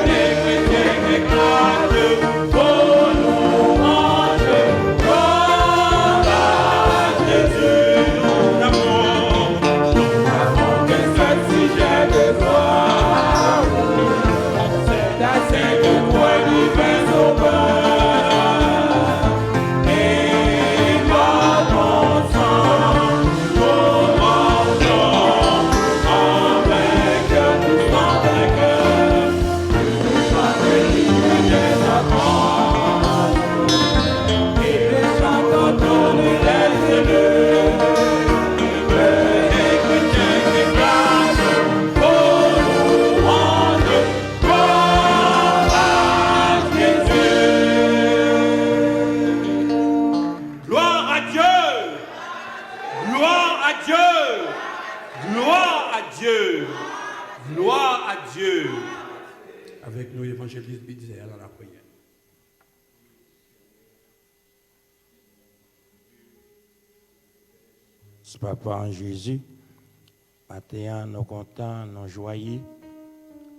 Des chrétiens qui éclatent vos louanges, gloire à Jésus. Nous n'avons que ce sujet de foi, c'est assez de toi divin sauveur, et par ton sang nous mangeons en vainqueur, tous en vainqueur. Chante libre des enfants, et le chant entonne les élus. Les chrétiens qui clament vos louanges, gloire à Jésus. Gloire à Dieu. Gloire à Dieu. Gloire à Dieu. Gloire à Dieu. Avec nous, évangéliste Bitzel à la prière. Papa en Jésus, matin, nous contents, nous joyeux,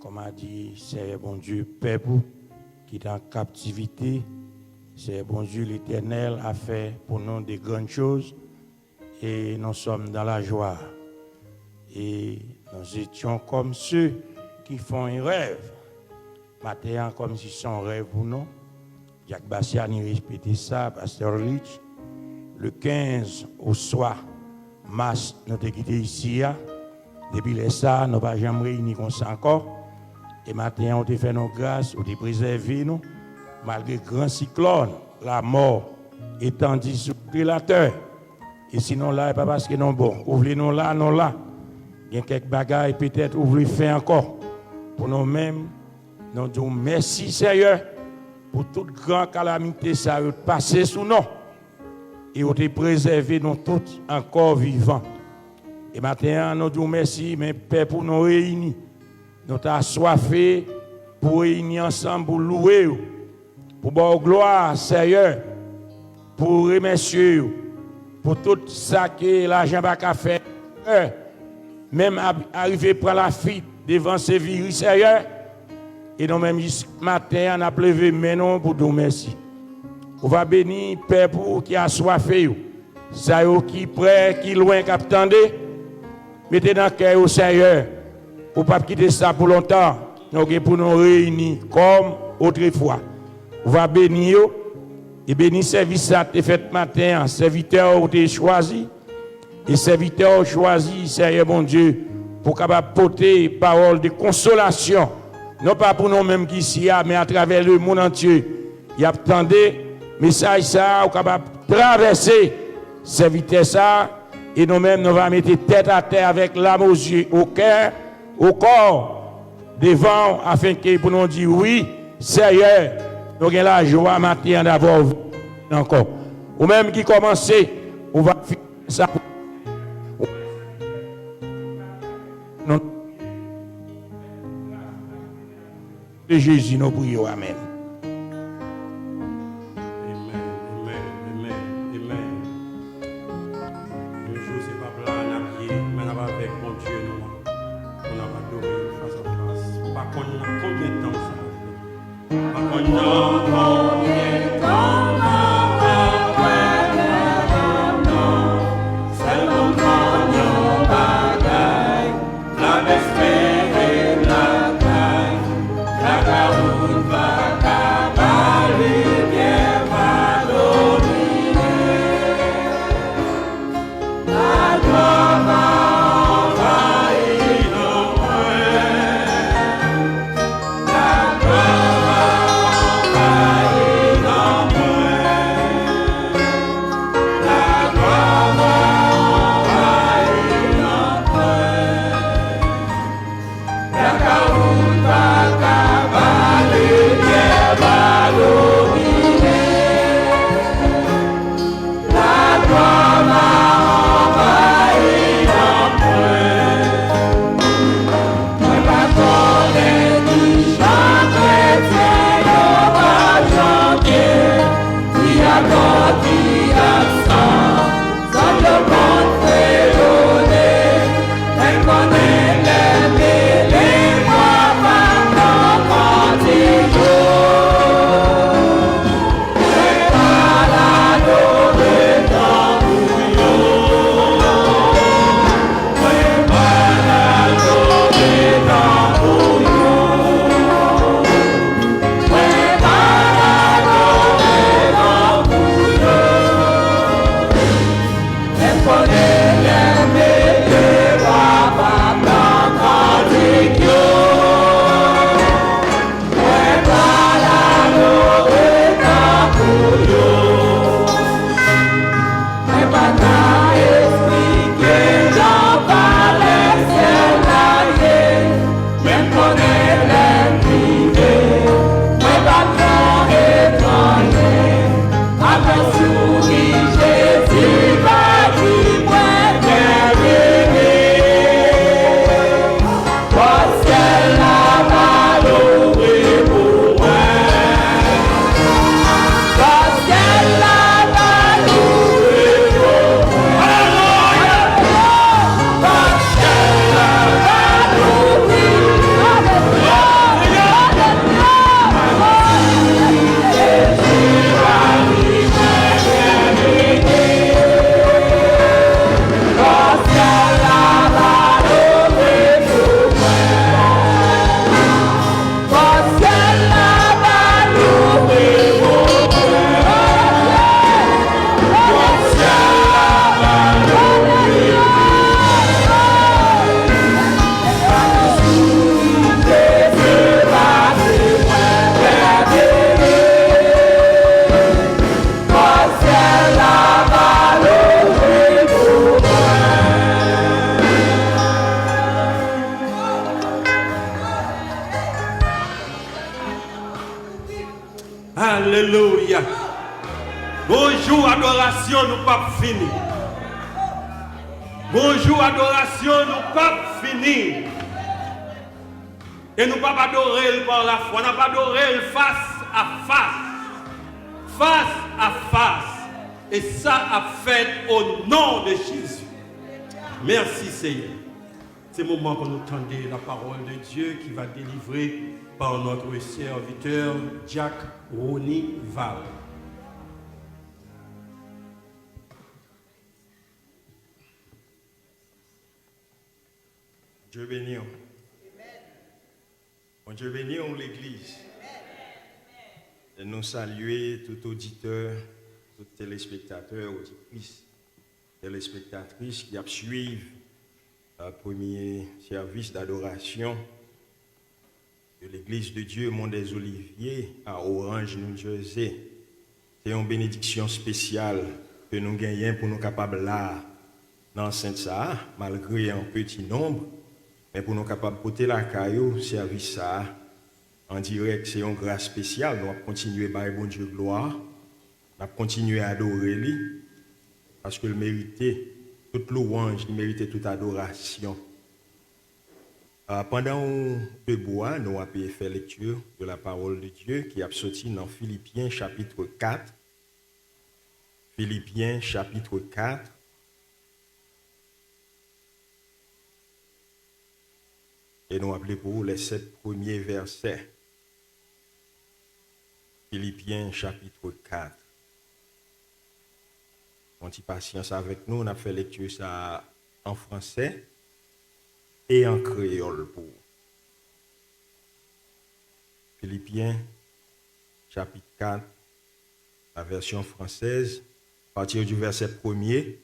comme a dit, c'est bon Dieu, peuple qui est en captivité, c'est bon Dieu l'Éternel a fait pour nous des grandes choses et nous sommes dans la joie. Et nous étions comme ceux qui font un rêve. Matin, comme si c'est un rêve pour nous. Jacques Bassiani répétait ça, Pasteur Rich. Le 15 au soir, mars, nous avons quitté ici. Depuis les ça, nous n'avons jamais réunis comme ça encore. Et maintenant, on a fait nos grâces, on a préservé nous, malgré le grand cyclone, la mort étendue sur le terre. Et sinon, là, pas parce que non bon. Ouvrez-nous là, non là. Il y a quelques bagailles, peut-être, ouvrez faire encore. Pour nous-mêmes, nous disons merci, Seigneur, pour toute grande calamité, ça a passé sous nous. Et on a préservé nous tous encore vivants. Et maintenant, nous disons merci, mais Père, pour nous réunir. Nous avons assoiffé pour réunir ensemble, pour louer, pour bonne gloire, Seigneur, pour remercier, pour tout ça que l'argent va faire. Même arriver prendre la fuite devant ces virus, Seigneur. Et nous, même ce matin, on a pleuvé, mais non, pour nous merci. On va bénir Père pour qui a soifé, ça qui prêt, qui loin, qui attendait. Mettez dans le cœur, Seigneur, pour ne pas quitter ça pour longtemps. Donc, pour nous réunir comme autrefois. On va bénir et bénir service à te fait matin, serviteur qui choisi. Et serviteur choisi, Seigneur mon Dieu, pour capable porter parole de consolation. Non pas pour nous-mêmes qui ici, mais à travers le monde entier. Il y a attendu message ça, ou capable traverser serviteur ça. Et nous-mêmes, nous allons mettre tête à tête avec l'âme aux yeux, au cœur, au corps, devant, afin que pour nous dire oui, Seigneur, nous avons la joie maintenant d'avoir encore. Ou même qui commençait, on va finir ça. De Jésus, nous prions. Amen. La Alléluia. Bonjour, adoration, nous pas fini. Bonjour, adoration, nous pas fini. Et nous pas adorer par la foi, nous pas adorer face à face. Face à face. Et ça a fait au nom de Jésus. Merci Seigneur. C'est le moment pour nous tendre la parole de Dieu qui va délivrer par notre serviteur Jack Ronnie Val. Dieu béni. Bon Dieu béni l'Église. Et nous saluer tout auditeur, tout téléspectateur, auditrice, téléspectatrice qui a suivi le premier service d'adoration de l'Église de Dieu Mont des Oliviers à Orange, New Jersey. C'est une bénédiction spéciale que nous gagnons pour nous capables là dans Sainte-Ça, malgré un petit nombre. Mais pour nous capables de porter la caillou, service ça en direct, c'est une grâce spéciale. Nous allons continuer à bon Dieu gloire. Nous allons continuer à adorer lui. Parce que le méritait toute louange, il méritait toute adoration. Pendant le bois, nous avons fait lecture de la parole de Dieu qui est sorti dans Philippiens chapitre 4. Philippiens chapitre 4. Et nous appelons pour vous les 7 premiers versets. Philippiens chapitre 4. On dit patience avec nous, on a fait lecture ça en français et en créole pour vous. Philippiens chapitre 4, la version française, à partir du verset 1er.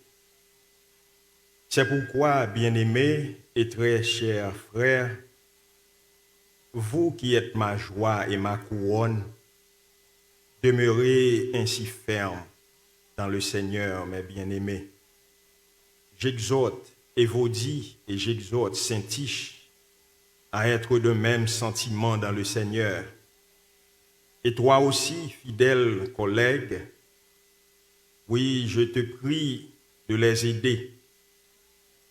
C'est pourquoi, bien-aimés et très chers frères, vous qui êtes ma joie et ma couronne, demeurez ainsi fermes dans le Seigneur, mes bien-aimés. J'exhorte Évodie et j'exhorte Saint-Tiche à être de même sentiment dans le Seigneur. Et toi aussi, fidèle collègue, oui, je te prie de les aider.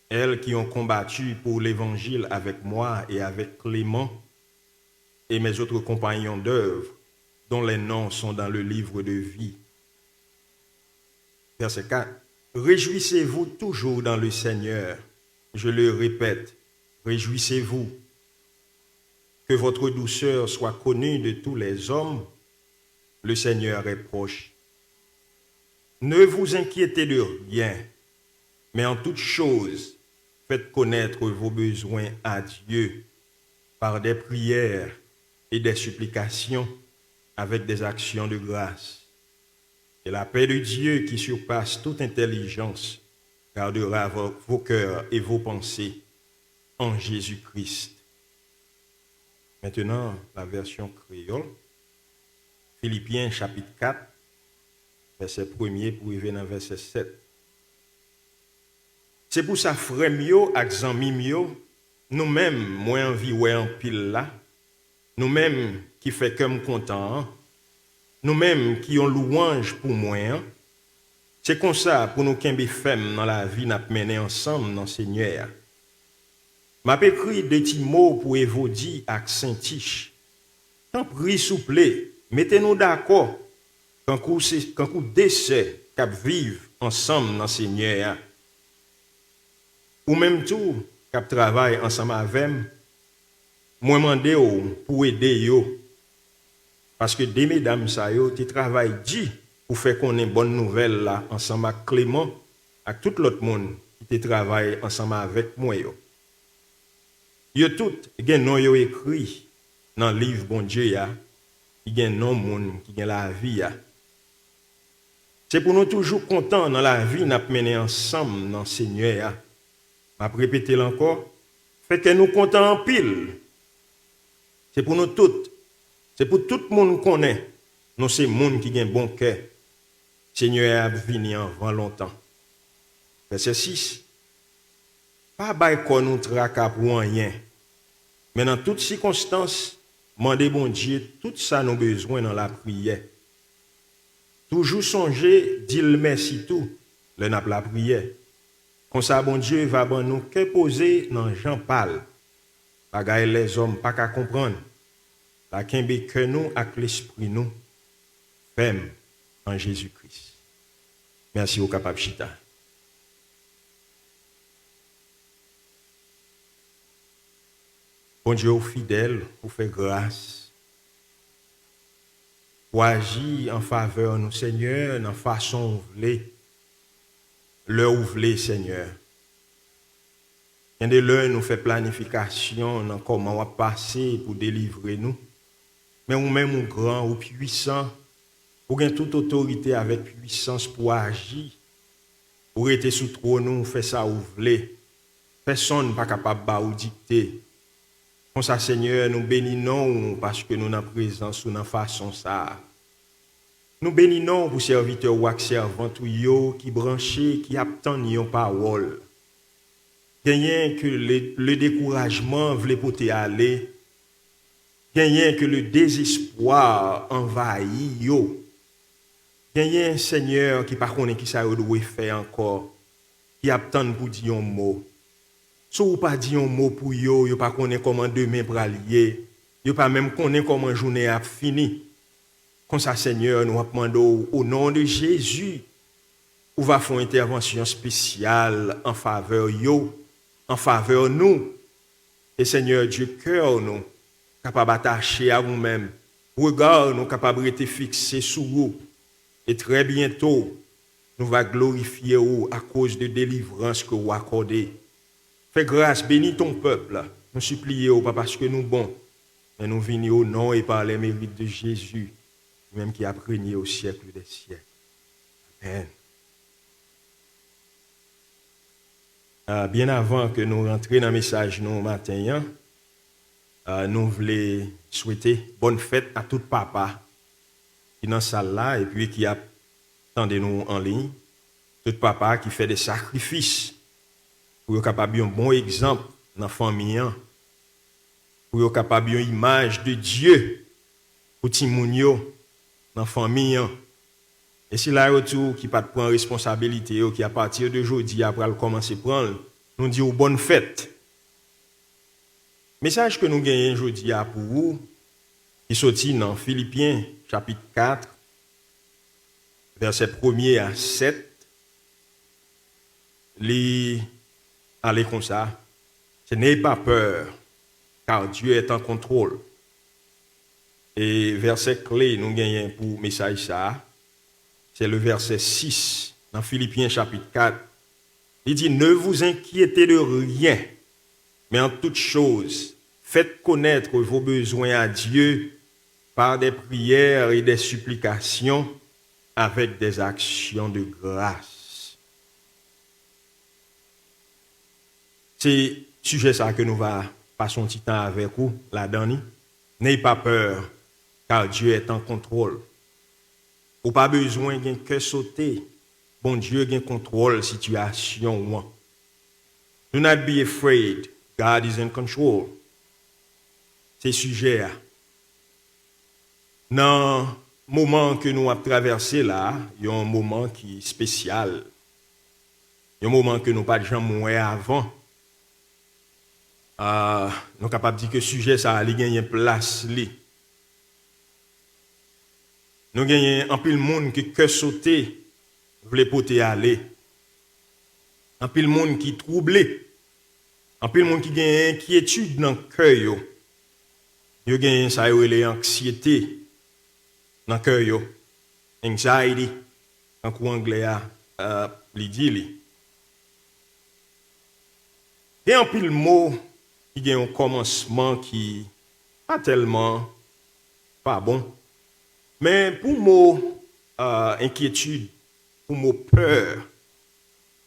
Elles qui ont combattu pour l'Évangile avec moi et avec Clément et mes autres compagnons d'œuvre, dont les noms sont dans le livre de vie. Verset 4. Réjouissez-vous toujours dans le Seigneur. Je le répète, réjouissez-vous. Que votre douceur soit connue de tous les hommes. Le Seigneur est proche. Ne vous inquiétez de rien, mais en toute chose, faites connaître vos besoins à Dieu par des prières et des supplications avec des actions de grâce. Et la paix de Dieu qui surpasse toute intelligence gardera vos cœurs et vos pensées en Jésus-Christ. Maintenant, la version créole, Philippiens chapitre 4, verset 1er pour arriver dans verset 7. C'est pour ça, frère mio, accent mimio, nous-mêmes, moins envie ouais en pile là, nous-mêmes qui fait comme content, nous-mêmes qui ont louange pour moi, c'est comme ça pour nous qui sommes dans la vie, nous mener ensemble dans le Seigneur. M'a écrit des petits mots pour Évodie à Saint-Tiche. Tant prie souple, mettez-nous d'accord quand vous décès cap vivre ensemble dans le Seigneur. Ou même tout cap travail ensemble avec moi mandé pour aider yo. Parce que des mesdames ça yo ti travail dit pour faire qu'on ait bonne nouvelle là ensemble avec Clément avec tout l'autre monde qui travaille ensemble avec moi yo. Yo tout gen non yo écrit dans le livre bon Dieu ya, il gen non monde qui gen la vie ya. C'est pour nous toujours contents dans la vie n'a mener ensemble dans Seigneur ya. M'a répéter encore, fait que nous contents en pile. C'est pour nous toutes. C'est pour tout le monde qu'on est. Nous c'est monde qui gen bon cœur. Seigneur a venu avant longtemps. Verset 6. Pas bail qu'on nous tracas pour rien. Mais dans toutes circonstances, mandez bon Dieu tout ça nous besoin dans la prière. Toujours songer, dire merci tout, le n'a la prière. Comme ça, bon Dieu va bon nous que poser dans Jean parle. Bagaille les hommes pas qu'à comprendre. La kembe que nous avec l'esprit nous ferme en Jésus-Christ. Merci au capable chita. Bon Dieu, au fidèle, vous fait grâce. Pour agir en faveur de nous, Seigneur, dans la façon où vous voulez. L'heure où vous voulez, Seigneur. Il y a des l'heure nous fait planification dans comment on va passer pour délivrer nous. Mais ou même ou grand ou puissant, ou avez toute autorité avec puissance pour agir. Pour être sous trône, nous fait ça où vous voulez. Personne n'est pas capable de vous dicter. Comme ça, Seigneur, nous bénissons parce que nous sommes présence ou dans façon ça. Nous bénissons pour serviteurs ou servantes qui branchés, qui attendent une parole. Gagnez que le découragement voulait porter aller. Gagnez que le désespoir envahit yo. Gagnez un Seigneur qui par contre qui ça doit faire encore, qui attend pour dire un mot. Si vous pas dire un mot pour yo, yo pas connaît comment demain pour lier. Yo pas même connaît comment journée a fini. Comme ça Seigneur, nous demandons au nom de Jésus, ou va faire une intervention spéciale en faveur yo, en faveur nous. Et Seigneur Dieu, cœur nous capable d'attacher à vous-même. Regard nous capable de rester fixé sur vous. Et très bientôt, nous va glorifier vous à cause de délivrance que vous accordez. Fais grâce, bénis ton peuple. Nous supplions pas parce que nous bons, mais nous venons au nom et par les mérites de Jésus, même qui a régné au siècle des siècles. Amen. Bien avant que nous rentrions dans le message nous matin, nous voulons souhaiter bonne fête à tout papa qui est dans la salle là et puis qui attendez nous en ligne. Tout papa qui fait des sacrifices pour être capable un bon exemple dans la famille, pour être capable une image de Dieu pour Timounio dans la famille. Et si là retour qui pas prendre responsabilité qui à partir d'aujourd'hui après commencer à prendre, nous disons bonne fête. Message que nous gagnons aujourd'hui pour vous, qui sorti dans Philippiens chapitre 4, verset 1er à 7, allez comme ça. Ce n'est pas peur, car Dieu est en contrôle. Et verset clé, nous gagnons pour message ça, c'est le verset 6 dans Philippiens chapitre 4. Il dit, ne vous inquiétez de rien, mais en toute chose, faites connaître vos besoins à Dieu par des prières et des supplications avec des actions de grâce. C'est sujet ça que nous va passer un petit temps avec vous là-dedans. N'ayez pas peur, car Dieu est en contrôle. Ou pas besoin d'un cœur sauter. Bon Dieu a contrôle de la situation. Do not be afraid. God is in control. C'est sujet. Dans le moment que nous avons traversé là, il y a un moment qui est spécial. Il y a un moment que nous n'avons pas déjà mourir avant. Nous sommes capables de dire que le sujet ça a gagné place. Nous avons un peu de monde qui cœur sauté, voulait porter aller. Un peu de monde qui troublé. Un peu de monde qui a une inquiétude dans le cœur. Il y a ça l'anxiété dans le cœur. Anxiety, en anglais, dit. Il y a un peu de mots qui ont un commencement qui pas tellement pas bon. Mais pour mot inquiétude, pour mot peur,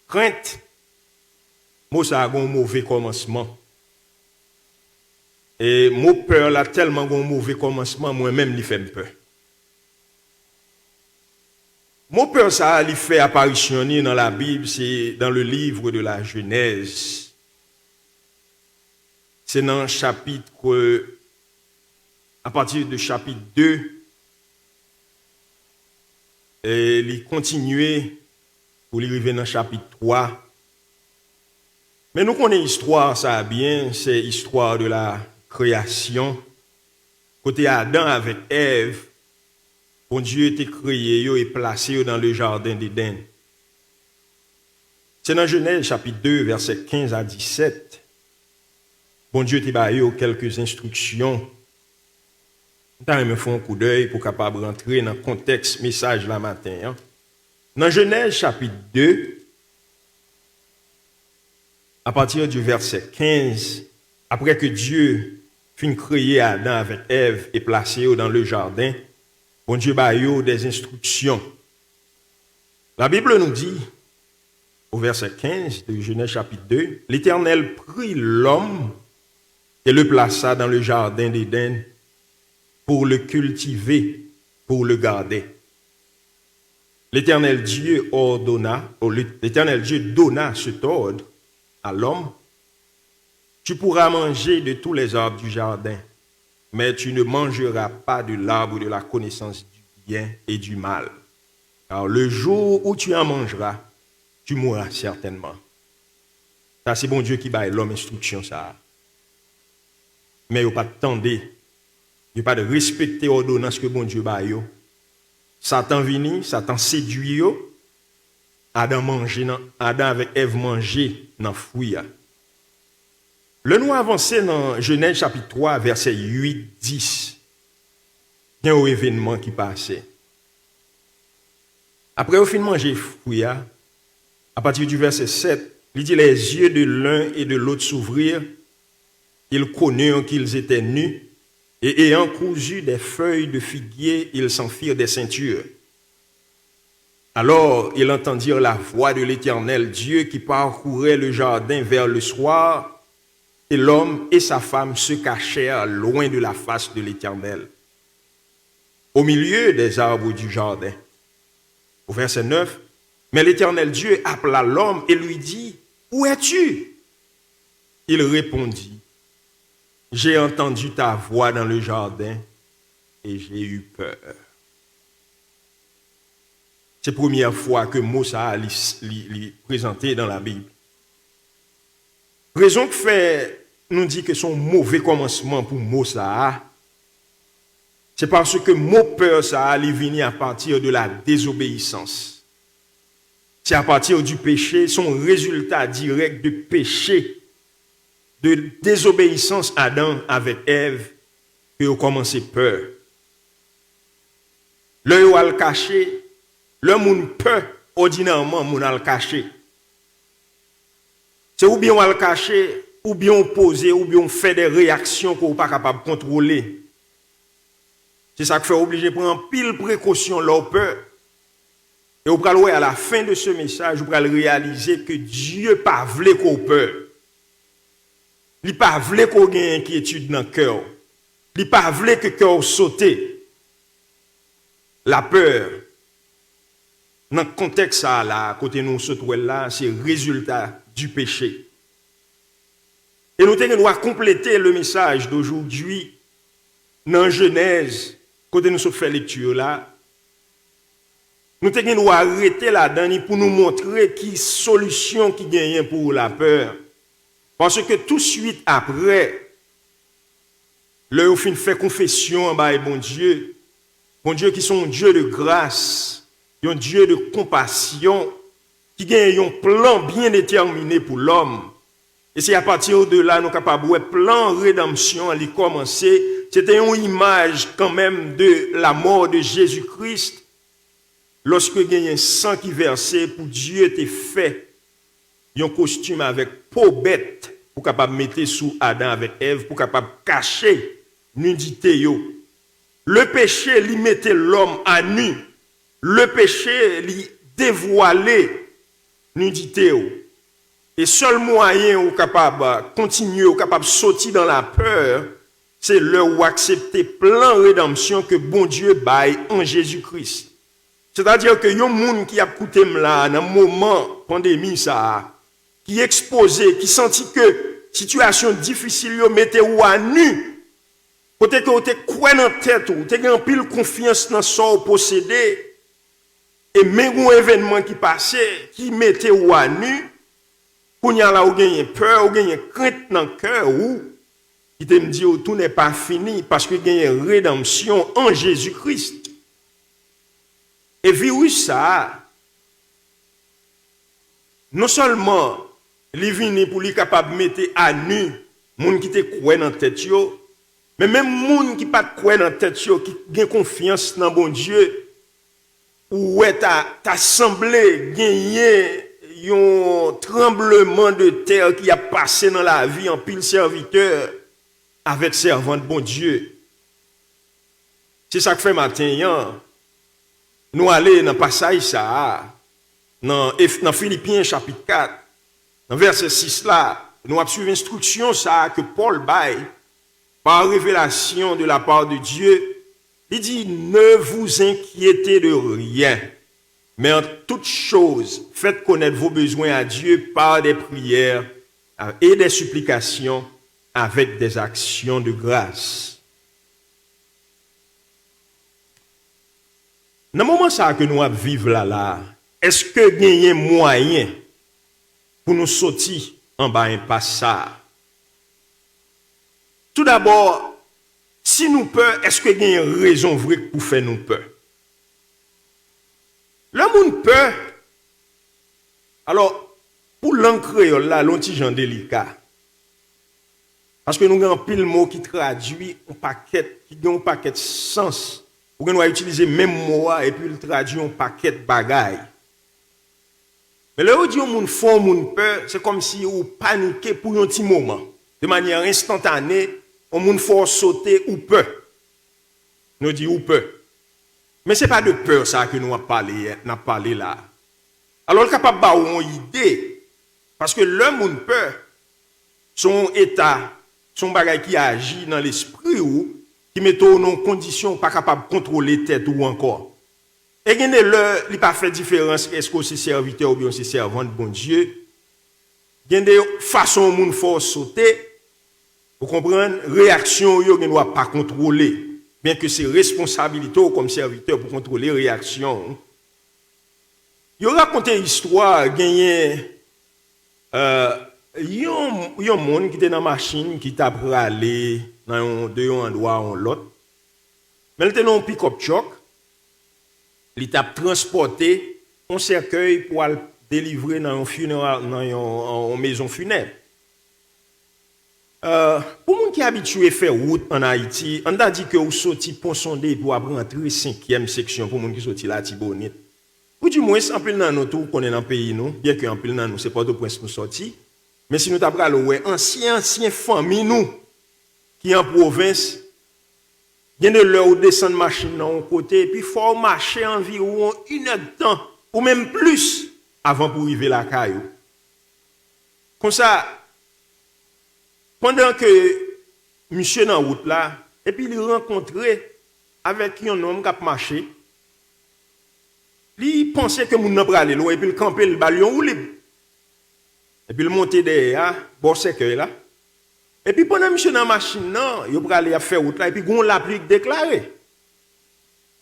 crainte, mot ça a un mauvais commencement. Et mot peur là tellement un mauvais commencement, moi-même il fait peur. Mot peur ça il fait apparition dans la Bible, c'est dans le livre de la Genèse. C'est dans le chapitre à partir de chapitre 2, et il continuer pour arriver dans chapitre 3. Mais nous connaissons l'histoire, ça bien, c'est l'histoire de la création. Côté Adam avec Ève, bon Dieu était créé et placé dans le jardin d'Éden. C'est dans Genèse chapitre 2, versets 15 à 17. Bon Dieu t'a donné quelques instructions. Nous me fait un coup d'œil pour capable rentrer dans le contexte message la matin. Hein. Dans Genèse chapitre 2, à partir du verset 15, après que Dieu fin créé Adam avec Ève et placé dans le jardin, bon Dieu a eu des instructions. La Bible nous dit, au verset 15 de Genèse chapitre 2, l'Éternel prit l'homme et le plaça dans le jardin d'Éden pour le cultiver, pour le garder. L'Éternel Dieu donna cet ordre à l'homme: tu pourras manger de tous les arbres du jardin, mais tu ne mangeras pas de l'arbre de la connaissance du bien et du mal. Car le jour où tu en mangeras, tu mourras certainement. Ça, c'est bon Dieu qui baille l'homme instruction, ça. Mais il n'y a pas de tendre. Il n'y a pas de respecter l'ordonnance que bon Dieu baille. Satan vini, Satan séduit. Adam avec Ève manger dans le fruit. Le nous avancer dans Genèse chapitre 3, verset 8-10. Il y a un événement qui passait. Après au fin de manger le fruit, à partir du verset 7, il dit: les yeux de l'un et de l'autre s'ouvrirent, ils connurent qu'ils étaient nus, et ayant cousu des feuilles de figuier, ils s'en firent des ceintures. Alors ils entendirent la voix de l'Éternel Dieu qui parcourait le jardin vers le soir, et l'homme et sa femme se cachèrent loin de la face de l'Éternel, au milieu des arbres du jardin. Au verset 9, mais l'Éternel Dieu appela l'homme et lui dit: où es-tu? Il répondit: j'ai entendu ta voix dans le jardin et j'ai eu peur. C'est la première fois que Moussa est présenté dans la Bible. Raison que fait nous dit que son mauvais commencement pour Moussa, c'est parce que mot peur ça est venu à partir de la désobéissance. C'est à partir du péché, son résultat direct de péché, de désobéissance Adam avec Ève, que a commencé peur. L'œil a le caché, le monde peur, ordinairement, moun a le caché. C'est ou bien on a le caché, ou bien on pose, ou bien on fait des réactions qu'on n'est pas capable de contrôler. C'est ça qui fait obligé de prendre pile précaution leur peur. Et vous allez à la fin de ce message, vous allez réaliser que Dieu n'a pas voulu qu'on peur. Il n'a pas voulu qu'on ait une inquiétude dans le cœur. Il n'a pas voulu que le cœur saute. La peur, dans le contexte là, côté nous se trouve là, c'est le résultat du péché. Et nous devons compléter le message d'aujourd'hui dans Genèse, côté nous se fait lecture là. Nous devons arrêter là-dedans pour nous montrer qui solution qui gagne pour la peur. Parce que tout de suite après, le fin fait confession en bas bon Dieu qui sont un Dieu de grâce, un Dieu de compassion, qui gagne un plan bien déterminé pour l'homme. Et c'est à partir de là, nous sommes capables de voir plan rédemption à commencer. C'était une image quand même de la mort de Jésus-Christ. Lorsque il y a un sang qui versait pour Dieu t'est fait un costume avec peau bête pour capable mettre sous Adam avec Ève pour capable cacher nudité yo. Le péché lui mettait l'homme à nu. Le péché lui dévoilait nudité yo. Et seul moyen ou capable continuer ou capable sortir dans la peur, c'est le ou accepter plein rédemption que bon Dieu baille en Jésus-Christ. C'est-à-dire que yon moun qui a écouté là dans moment pandémie ça, qui exposé, qui senti que situation difficile yo mette ou à nu. Côté que vous te croyez dans tête, vous avez en pile confiance dans ce que possédé, et même un événement qui passait, qui mettait ou à nu, qu'on y a là, vous avez peur, vous avez crainte dans le cœur, ou qui te me dit, tout n'est pas fini, parce que vous avez une rédemption en Jésus-Christ. Et virus ça, non seulement, il vient pour lui capable de mettre à nu, moun qui te croit dans tête yo, mais même moun qui pas croit dans tête yo, qui a confiance dans bon Dieu, ou t'a semblé gagner un tremblement de terre qui a passé dans la vie en pile serviteur avec servant de bon Dieu. C'est ça que fait matin, nous aller dans le passage ça, dans Philippiens chapitre 4, dans verset 6 là, nous avons suivi l'instruction ça que Paul baille par révélation de la part de Dieu. Il dit, ne vous inquiétez de rien, mais en toute chose, faites connaître vos besoins à Dieu par des prières et des supplications avec des actions de grâce. Dans le moment ça que nous vivons là, est-ce que il y a moyen pour nous sortir en bas un passage? Tout d'abord, si nous peur, est-ce qu'il y a une raison vraie pour faire nous peur? Le monde peur. Alors, pour l'ancrer là, l'antigen délicat. Parce que nous avons un pile mot qui traduit un paquet, qui donne un paquet de sens. Ou nous allons utiliser même mot et puis il traduit un paquet de bagailles. Mais là où dit on font mon peur, c'est comme si on paniquait pour un petit moment. De manière instantanée, on faut sauter ou peur. Nous dit ou peur. Mais ce n'est pas de peur ça que nous avons parlé là. Alors le capable d'avoir une idée, parce que l'homme a peur, son état, son bagage qui agit dans l'esprit ou qui met en condition pas capable de contrôler tête ou encore. Et il n'y a pas fait différence est-ce que c'est serviteur ou bien c'est servant de bon Dieu. Il y a des façons où on faut sauter. Vous comprenez, réaction, vous ne doit pas contrôler. Bien que c'est responsabilité comme serviteur pour contrôler réaction. Il y a raconté une histoire, gagné, il y a un monde qui était dans la machine, qui t'a aller dans un endroit ou l'autre. Mais il était dans un pick-up truck. Il t'a transporté un cercueil pour le délivrer dans une maison funèbre. Pour les gens qui sont habitués à faire route en Haïti, on a dit que vous sortez pour sonder pour rentrer 5e section pour les gens qui sortent là, Tibonite. Ou du moins, en plus dans nous, tout qu'on est dans le pays, nous, bien que en plus dans nous, c'est pas de prince nous sorti. Mais si nous avons ouais, ancien famille, nous, qui en province, il y a de l'heure où descend machine dans un côté, et puis il faut marcher environ 1 heure de temps, ou même plus, avant pour arriver à la caillou. Comme ça, pendant que monsieur dans la route là, et puis il rencontrait avec un homme qui a marché, il pensait que mon homme allait loin, et puis il campait le ballon ou libre. Et puis il montait derrière, bon cercueil là. Et puis pendant que monsieur dans la machine, il allait faire route là, et puis il l'a plus déclaré.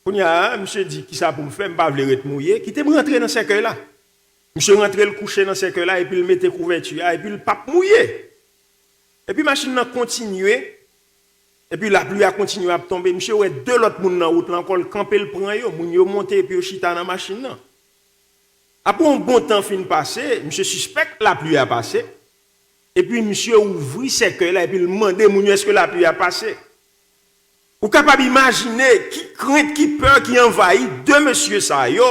Quand il y a monsieur dit qui ça pour me faire, je ne vais pas être mouillé, qui était rentré dans le cercueil là. Monsieur rentré le coucher dans le cercueil là, et puis il mettait couverture, et puis il pape mouillé. Et puis la machine a continué. Et puis la pluie a continué à tomber. Monsieur, ouais, 2 autres moun dans route là encore, le camper le prend yo, moun yo monté et puis yo chita dans la machine là. Après un bon temps fin passé, monsieur suspecte la pluie a passé. Et puis monsieur ouvrit ses cœurs là et puis il demande moun est-ce que la pluie a passé. Vous capable imaginer qui crainte, qui peur, qui envahit deux monsieur ça yo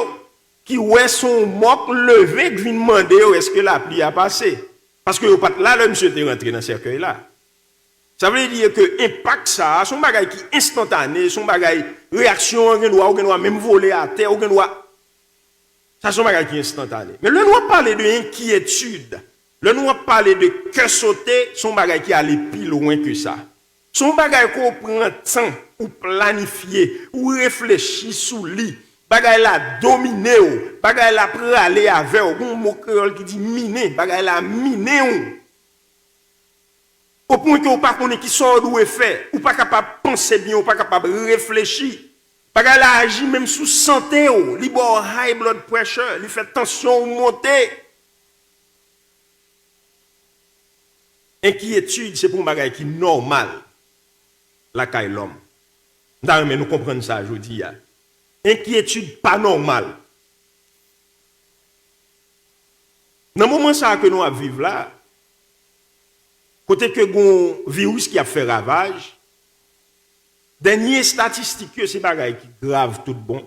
qui ouais son moque levé qui vient demander est-ce que la pluie a passé. Parce que là, le monsieur est rentré dans ce cercueil là. Ça veut dire que l'impact ça, son bagage qui est instantané, son bagage réaction, on doit même voler à terre, on doit. Ça, son bagage qui est instantané. Mais le nous parler de inquiétude, le nous parler de cœur sauté, son bagage qui allait plus loin que ça. Son bagage qu'on prend temps, ou planifier, ou réfléchir sous lit. Bagay la domine ou, bagay la prale avec ou, bon mot créole qui dit miner, bagay la miner ou. Au point que vous pas connaître qui sort d'où est fait, ou pas capable de penser bien, ou pas capable de réfléchir. Pas capable d'agir même sous santé, li bon high blood pressure, li fait tension monter. Inquiétude, c'est pour un bagage qui est normal. La caille l'homme. Mais nous comprenons ça aujourd'hui. Inquiétude pas normale. Dans le moment ça que nous vivons là, côté que un virus qui a fait ravage, dernière statistique, c'est bagage qui grave tout bon.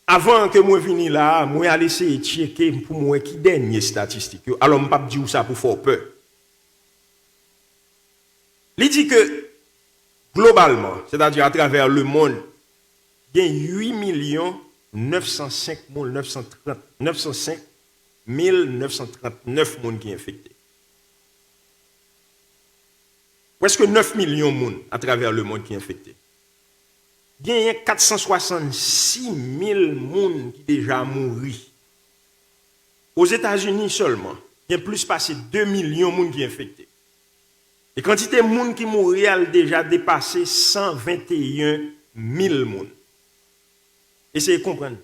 Avant que moi vini là, moi aller essayer de checker pour moi qui dernier statistique. Alors m'pas dire ça pour faire peur. Il dit que globalement, c'est-à-dire à travers le monde, il y a 8 905 905 939 personnes qui sont infectées. Presque 9 millions de personnes à travers le monde qui sont infectées. Il y a 466 000 personnes qui déjà mouru. Aux États-Unis seulement, il y a plus passé 2 millions de personnes qui sont infectées. Et quantité de monde qui mourent a déjà dépassé 121 000 personnes. Essayez de comprendre.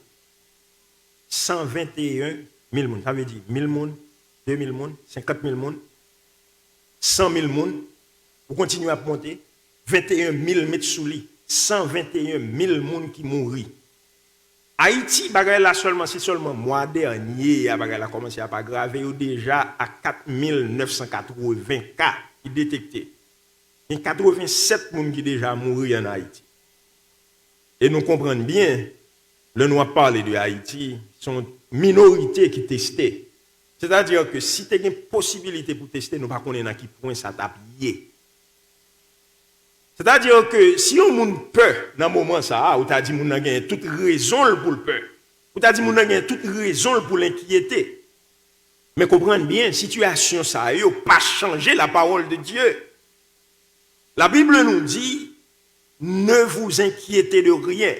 121 000 personnes. Ça veut dire 1000 personnes, 2000 personnes, 50 000 personnes, 100 000 personnes. Vous continuez à monter. 21 000 mètres sous lit. 121 000 personnes qui mourent. Haïti, c'est seulement mois dernier, bagay a commencé à aggraver déjà à 4 980 cas détectés. Il y a 87 personnes qui déjà mouru en Haïti. Et nous comprenons bien, le nous parler de Haïti, sont minorités qui testent. C'est-à-dire que si tu as une possibilité pour tester, nous ne connaissons pas à qui point ça t'a pillé. C'est-à-dire que si on monde peur dans le moment ça, ou t'as dit qu'on a toute raison pour le peur, ou t'as dit qu'on a toute raison pour l'inquiéter. Mais comprenez bien, situation ça n'a pas changé la parole de Dieu. La Bible nous dit, ne vous inquiétez de rien.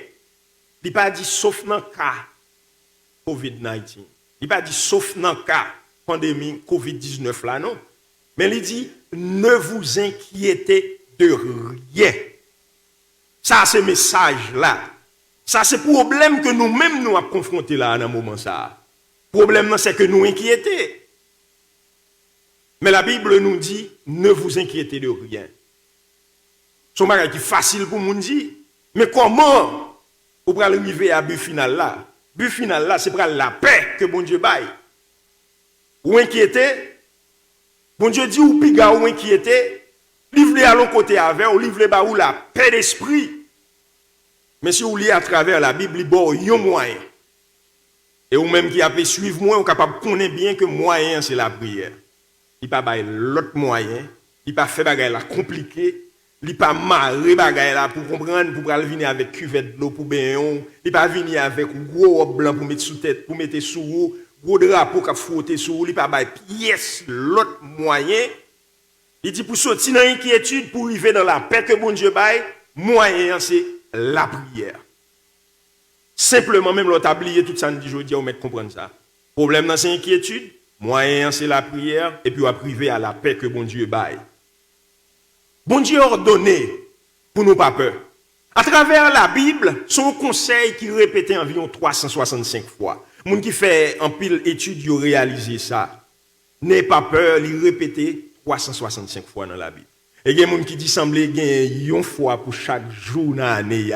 Il n'a pas dit sauf dans le cas COVID-19. Il n'a pas dit sauf dans le cas pandémie COVID-19 là, non. Mais il dit, ne vous inquiétez de rien. Ça, c'est le message là. Ça, c'est le problème que nous-mêmes nous avons confronté là dans un moment ça. Le problème, c'est que nous inquiétons. Mais la Bible nous dit, ne vous inquiétez de rien. C'est un bagage qui est facile pour nous dire. Mais comment vous pouvez arriver à but final là? But final là, c'est pour la paix que bon Dieu baille. Ou inquiéter, bon Dieu dit ou piga ou inquiéter, livre à l'autre côté avec, ou livre ba ou la paix d'esprit. Mais si vous lisez à travers la Bible, il y a un moyen. Et ou même qui a pu suivre moi, on est capable de connaître bien que moyen c'est la prière. Il pas bail l'autre moyen, il pas fait bagay la compliqué, il pas marrer bagay là pour comprendre pour venir avec cuvette de l'eau pour baigner, il pas venir avec gros robe blanc pour mettre sous tête, pour mettre sous gros drapeau qu'a frotter sous, il pas bail pièce l'autre moyen. Il dit pour sortir dans l'inquiétude pour arriver dans la paix que bon Dieu bail, moyen c'est la prière. Simplement, même l'autre oublié tout ça, nous dit aujourd'hui, on met comprendre ça. Problème dans c'est inquiétude, moyen c'est la prière, et puis on va priver à la paix que bon Dieu baille. Bon Dieu a ordonné pour nous pas peur. À travers la Bible, son conseil qui répétait environ 365 fois. Moun qui fait en pile étude, il a réalisé ça. N'aie pas peur, il répétait 365 fois dans la Bible. Et il y a des gens qui disent semblait qu'il y a une fois pour chaque jour dans l'année.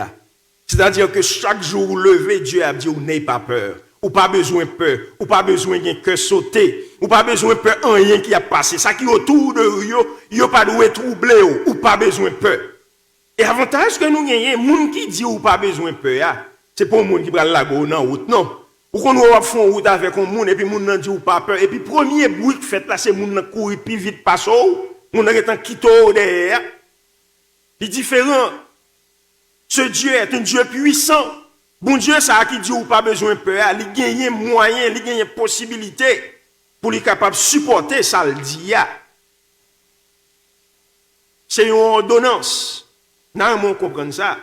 C'est-à-dire que chaque jour levé, Dieu a dit, n'ayez pas peur. Ou pas besoin de peur. Ou pas besoin d'un cœur sauter. Ou pas besoin de peur, rien qui a passé. Ça qui est autour de vous, il n'y a pas de troubler. Ou pas besoin de peur. Et avantage que nous gagnons, les gens qui disent ou pas besoin de peur, c'est pas les gens qui prennent la go dans la route, non. Ou qu'on va faire une route avec un monde, et puis les gens disent ou pas peur. Et puis, premier bruit qui fait là, c'est les gens qui courent plus vite passer. Les gens qui quittent derrière. C'est différent. Ce Dieu est un Dieu puissant. Bon Dieu, ça qui dit ou pas besoin de peur, il gagne moyen, il gagne possibilité pour être capable de supporter ça le dit. C'est une ordonnance. Non, on comprend ça.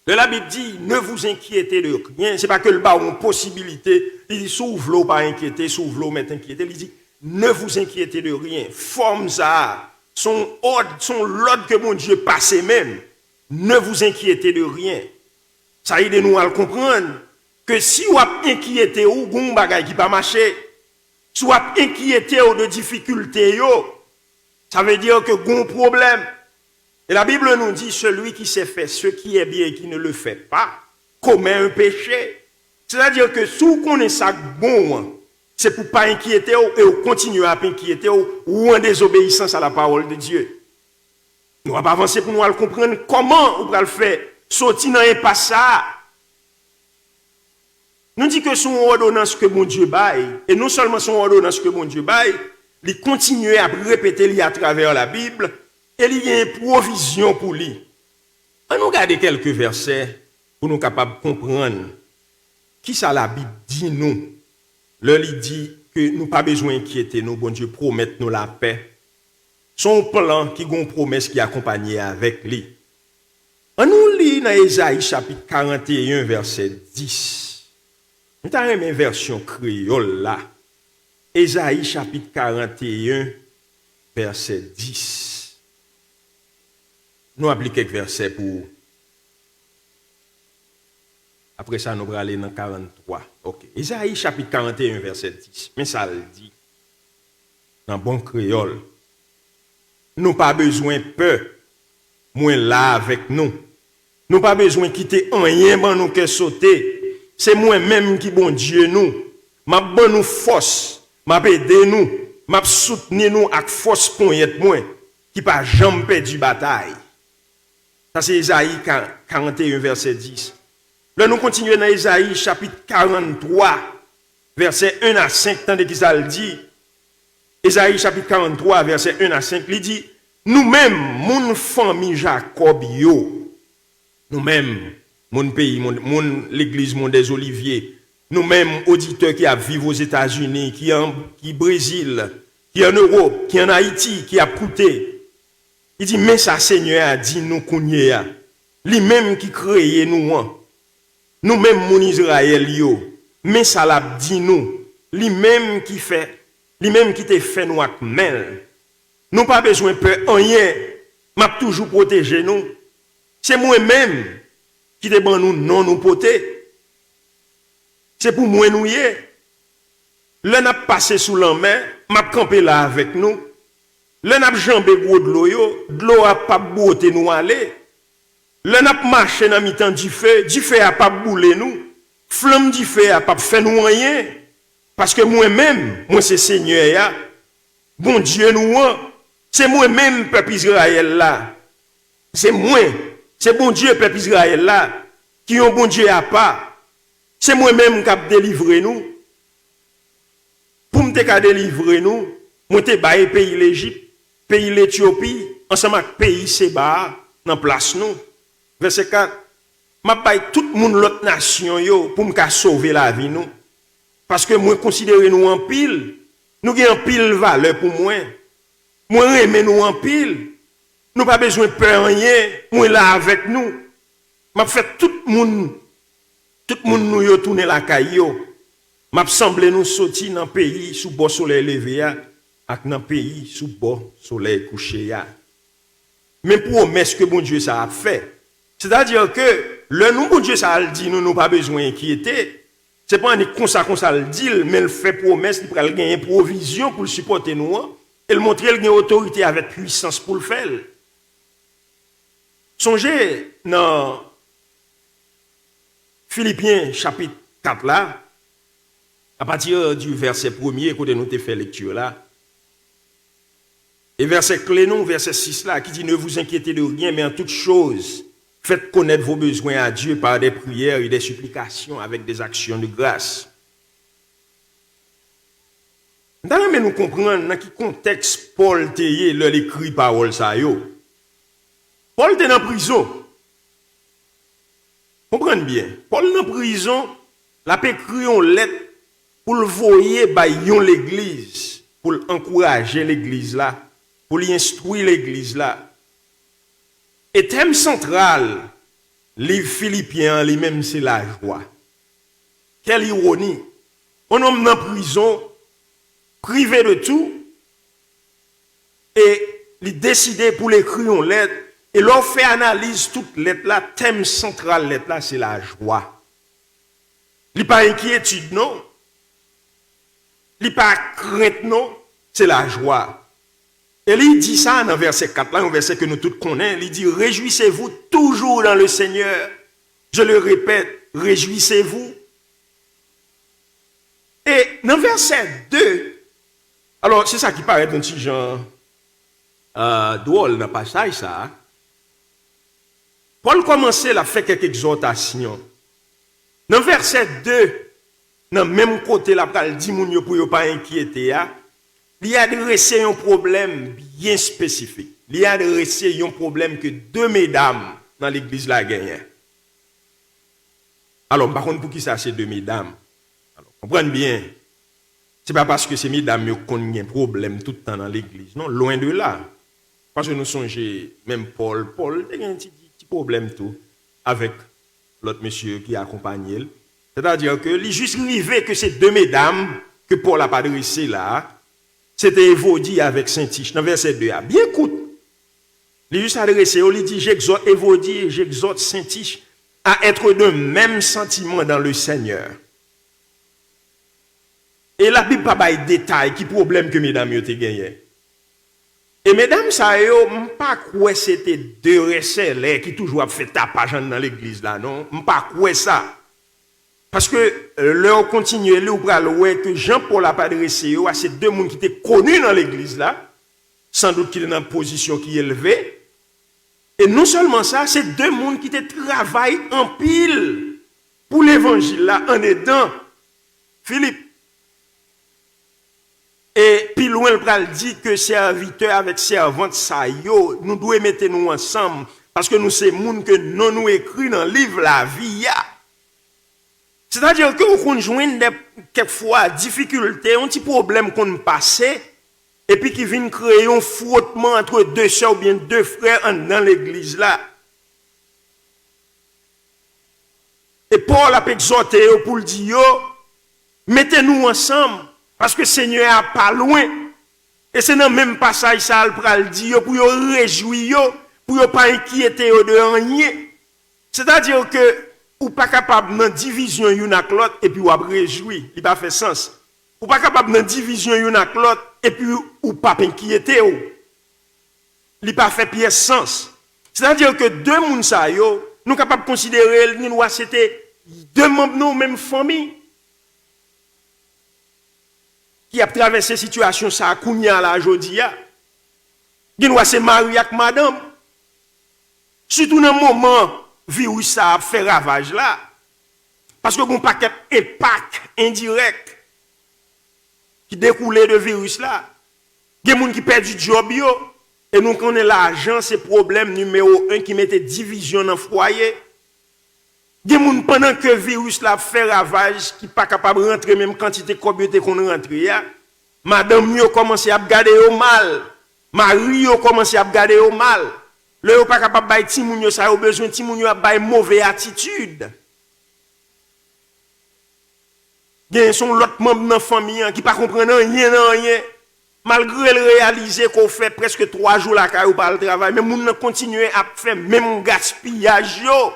La Bible dit, ne vous inquiétez de rien. Ce n'est pas que le bas a une possibilité. Il dit, s'ouvre l'eau, pas inquiéter, s'ouvre l'eau, mais inquiéter. Il dit, ne vous inquiétez de rien. Forme ça, son ordre, son l'ordre que mon Dieu passe même. Ne vous inquiétez de rien. Ça aide nous à le comprendre que si vous êtes inquiété ou gon bagay qui pas marcher, si vous êtes inquiété ou de difficultés ça veut dire que gon problème. Et la Bible nous dit celui qui sait faire ce qui est bien et qui ne le fait pas commet un péché. C'est-à-dire que si vous connaissez ça bon, c'est pour pas inquiéter et continuer à inquiéter ou en désobéissance à la parole de Dieu. Nous allons avancer pour nous comprendre comment on va le faire. Sortir dans un passage. Nous dit que son ordonnance que mon Dieu baille, et non seulement son ordonnance que mon Dieu baille, il continue à répéter à travers la Bible, et il y a une provision pour lui. On nous regarde quelques versets pour nous capables de comprendre qui ça la Bible dit nous. Là, il dit que nous pas besoin d'inquiéter nous, bon Dieu promet nous la paix. Son plan qui a une promesse qui est accompagnée avec lui. On nous lit dans Ésaïe chapitre 41, verset 10. Nous avons une version créole là. Ésaïe chapitre 41, verset 10. Nous appliquons quelques versets pour. Après ça, nous allons aller dans 43. Ok. Ésaïe chapitre 41, verset 10. Mais ça le dit. Dans bon créole. Nous pas besoin de peur. Moi là avec nous. Nous pas besoin de quitter rien dans nous que sauter. C'est moi-même qui bon Dieu nous. M'a bon nous force, m'a aider nous, m'a soutenir nous avec force pour être moi qui pas jamais perdu bataille. Ça c'est Ésaïe 41 verset 10. Là nous continuons dans Ésaïe chapitre 43 verset 1 à 5 tant que ça le dit. Ésaïe chapitre 43 verset 1 à 5 il dit nous-mêmes mon famille Jacob yo nous-mêmes mon pays mon l'église mon des Oliviers nous-mêmes auditeurs qui vivent aux États-Unis qui au Brésil qui en Europe qui en Haïti qui a coûté il dit mais ça Seigneur a dit nous connaît lui-même qui créé nous-mêmes mon Israël yo mais ça l'a dit nous lui-même qui te fait nous avec mel. Nous pas besoin de peur rien, m'a toujours protégé nous. C'est moi-même qui te ban nous non nous poter. C'est pour moi nous y. Là n'a passé sous la main, m'a campé là avec nous. Là n'a jambé gros de l'eau a pas beauté nous aller. Là n'a marché dans mi-temps du feu a pas boulé nous. Flamme du feu a pas fait nous rien. Parce que moi-même, moi c'est Seigneur, bon Dieu nous, c'est moi-même, peuple Israël là. C'est moi, c'est bon Dieu, peuple Israël là, qui ont bon Dieu à part. C'est moi-même qui a délivré nous. Pour me délivrer nous, moi te baillé pays l'Égypte, pays l'Éthiopie, ensemble avec pays Séba, dans place nous. Verset 4, m'a baillé tout le monde l'autre nation yo pour me sauver la vie nous. Parce que moi, considère nous en pile. Nous avons en pile valeur pour moi. Moi, aime nous en pile. Nous pas besoin de peur rien. Moi, là avec nous. M'a fait tout le monde nous yo tourner la caillou. M'a semblé nous sortir dans le pays sous bord soleil levé, avec dans le pays sous bord soleil couché. Mais promesse que bon Dieu ça a fait. C'est-à-dire que le nom bon Dieu ça a dit, nous pas besoin d'inquiéter. C'est pas comme ça le dit, mais il fait promesse, il va gagner provision pour le supporter nous, et le montrer qu'il a autorité avec puissance pour le faire. Songez dans Philippiens chapitre 4 là, à partir du verset 1er, écoutez nous te fait lecture là. Et verset clé non, verset 6 là, qui dit ne vous inquiétez de rien, mais en toute chose, faites connaître vos besoins à Dieu par des prières et des supplications avec des actions de grâce. Mais nous comprenons dans quel contexte Paul était là l'écrit parole ça yo. Paul était en prison. Comprenez bien. Paul est en prison, la écrit une lettre pour le voyer par l'église, pour encourager l'église là, pour l'instruire l'église là. Et thème central, livre Philippiens, lui-même, c'est la joie. Quelle ironie. Un homme dans prison, privé de tout, et il décidé pour l'écrire une lettre, et l'on fait analyse toute lettre là, thème central lettre là, c'est la joie. Il n'y a pas inquiétude, non. Il n'y a pas crainte, non. C'est la joie. Et il dit ça dans verset 4, là, un verset que nous tous connaissons. Il dit, réjouissez-vous toujours dans le Seigneur. Je le répète, réjouissez-vous. Et dans verset 2, alors c'est ça qui paraît un petit genre drôle dans le passage, ça. Paul commençait à faire quelques exhortations. Dans verset 2, dans le même côté, là, il dit pour ne pas inquiéter, il y a adressé un problème bien spécifique. Il y a adressé un problème que deux mesdames dans l'église là gagnent. Alors, par contre, pour qui ça, c'est deux mesdames? Alors, comprenez bien. Ce n'est pas parce que ces mesdames ont un problème tout le temps dans l'église. Non, loin de là. Parce que nous songeons, même Paul, il a un petit problème tout avec l'autre monsieur qui accompagne. C'est-à-dire que il est juste arrivé que ces deux mesdames que Paul a adressées là, c'était Évodie avec Saint-Tiche, dans verset 2. Bien écoute, il est juste adressé, il dit, j'exhorte Évodie et j'exhorte Saint-Tiche à être de même sentiment dans le Seigneur. Et la Bible n'a pas de détails qui problème que mesdames ont gagné. Et mesdames, ça yo, pas quoi c'était deux recelles qui toujours fait tapage dans l'église là, non? Pas quoi ça. Parce que leur continuer le ouais que Jean-Paul a pas adressé à ces deux monde qui étaient connus dans l'église là, sans doute qui étaient dans une position qui est élevée. Et non seulement ça, c'est deux monde qui étaient travaillent en pile pour l'évangile là en aidant Philippe. Et puis loin le pral dit que serviteur avec servante ça yo, nous devons mettre nous ensemble parce que nous c'est monde que non nous écrit dans le livre la vie. C'est-à-dire que nous conjoignons quelquefois difficultés, un petit problème qu'on passe et puis qui vient créer un frottement entre deux sœurs ou bien deux frères dans l'église là. Et Paul a exhorté pour le dire mettez-nous ensemble. Parce que le Seigneur n'est pas loin. Et c'est dans le même passage ça le dit pour vous réjouir, pour ne pas inquiéter de rien. C'est-à-dire que vous n'êtes pas capable de division une avec l'autre et puis vous réjouir. Il n'a pas fait sens. Vous n'êtes pas capable de division une avec l'autre et puis vous n'êtes pas inquiéter. Il n'a pas fait pièce sens. C'est-à-dire que deux personnes, nous sommes capables de considérer que c'était deux membres de nos mêmes familles. Qui a traversé la situation ça a kounya la jodia. Genwa c'est mari ak madame. Surtout dans le moment virus ça a fait ravage là. Parce que bon paquet impact indirect qui découlait de virus là. Gen moun qui perd du job yo et nous connaît l'argent c'est problème numéro 1 qui mettait division dans foyer. Gen moun pendant que virus la fait ravage qui pas capable rentrer même quantité communauté qu'on rentrer madame yo commencé à garder au mal mari yo commencé à garder au mal le yo pas capable bay ti moun yo ça yo besoin ti moun yo a bay mauvaise attitude gen son l'autre membre dans famille qui pas comprendre rien malgré le réaliser qu'on fait presque 3 jours la caille ou pas le travail mais moun nan continuer à faire même gaspillage yo.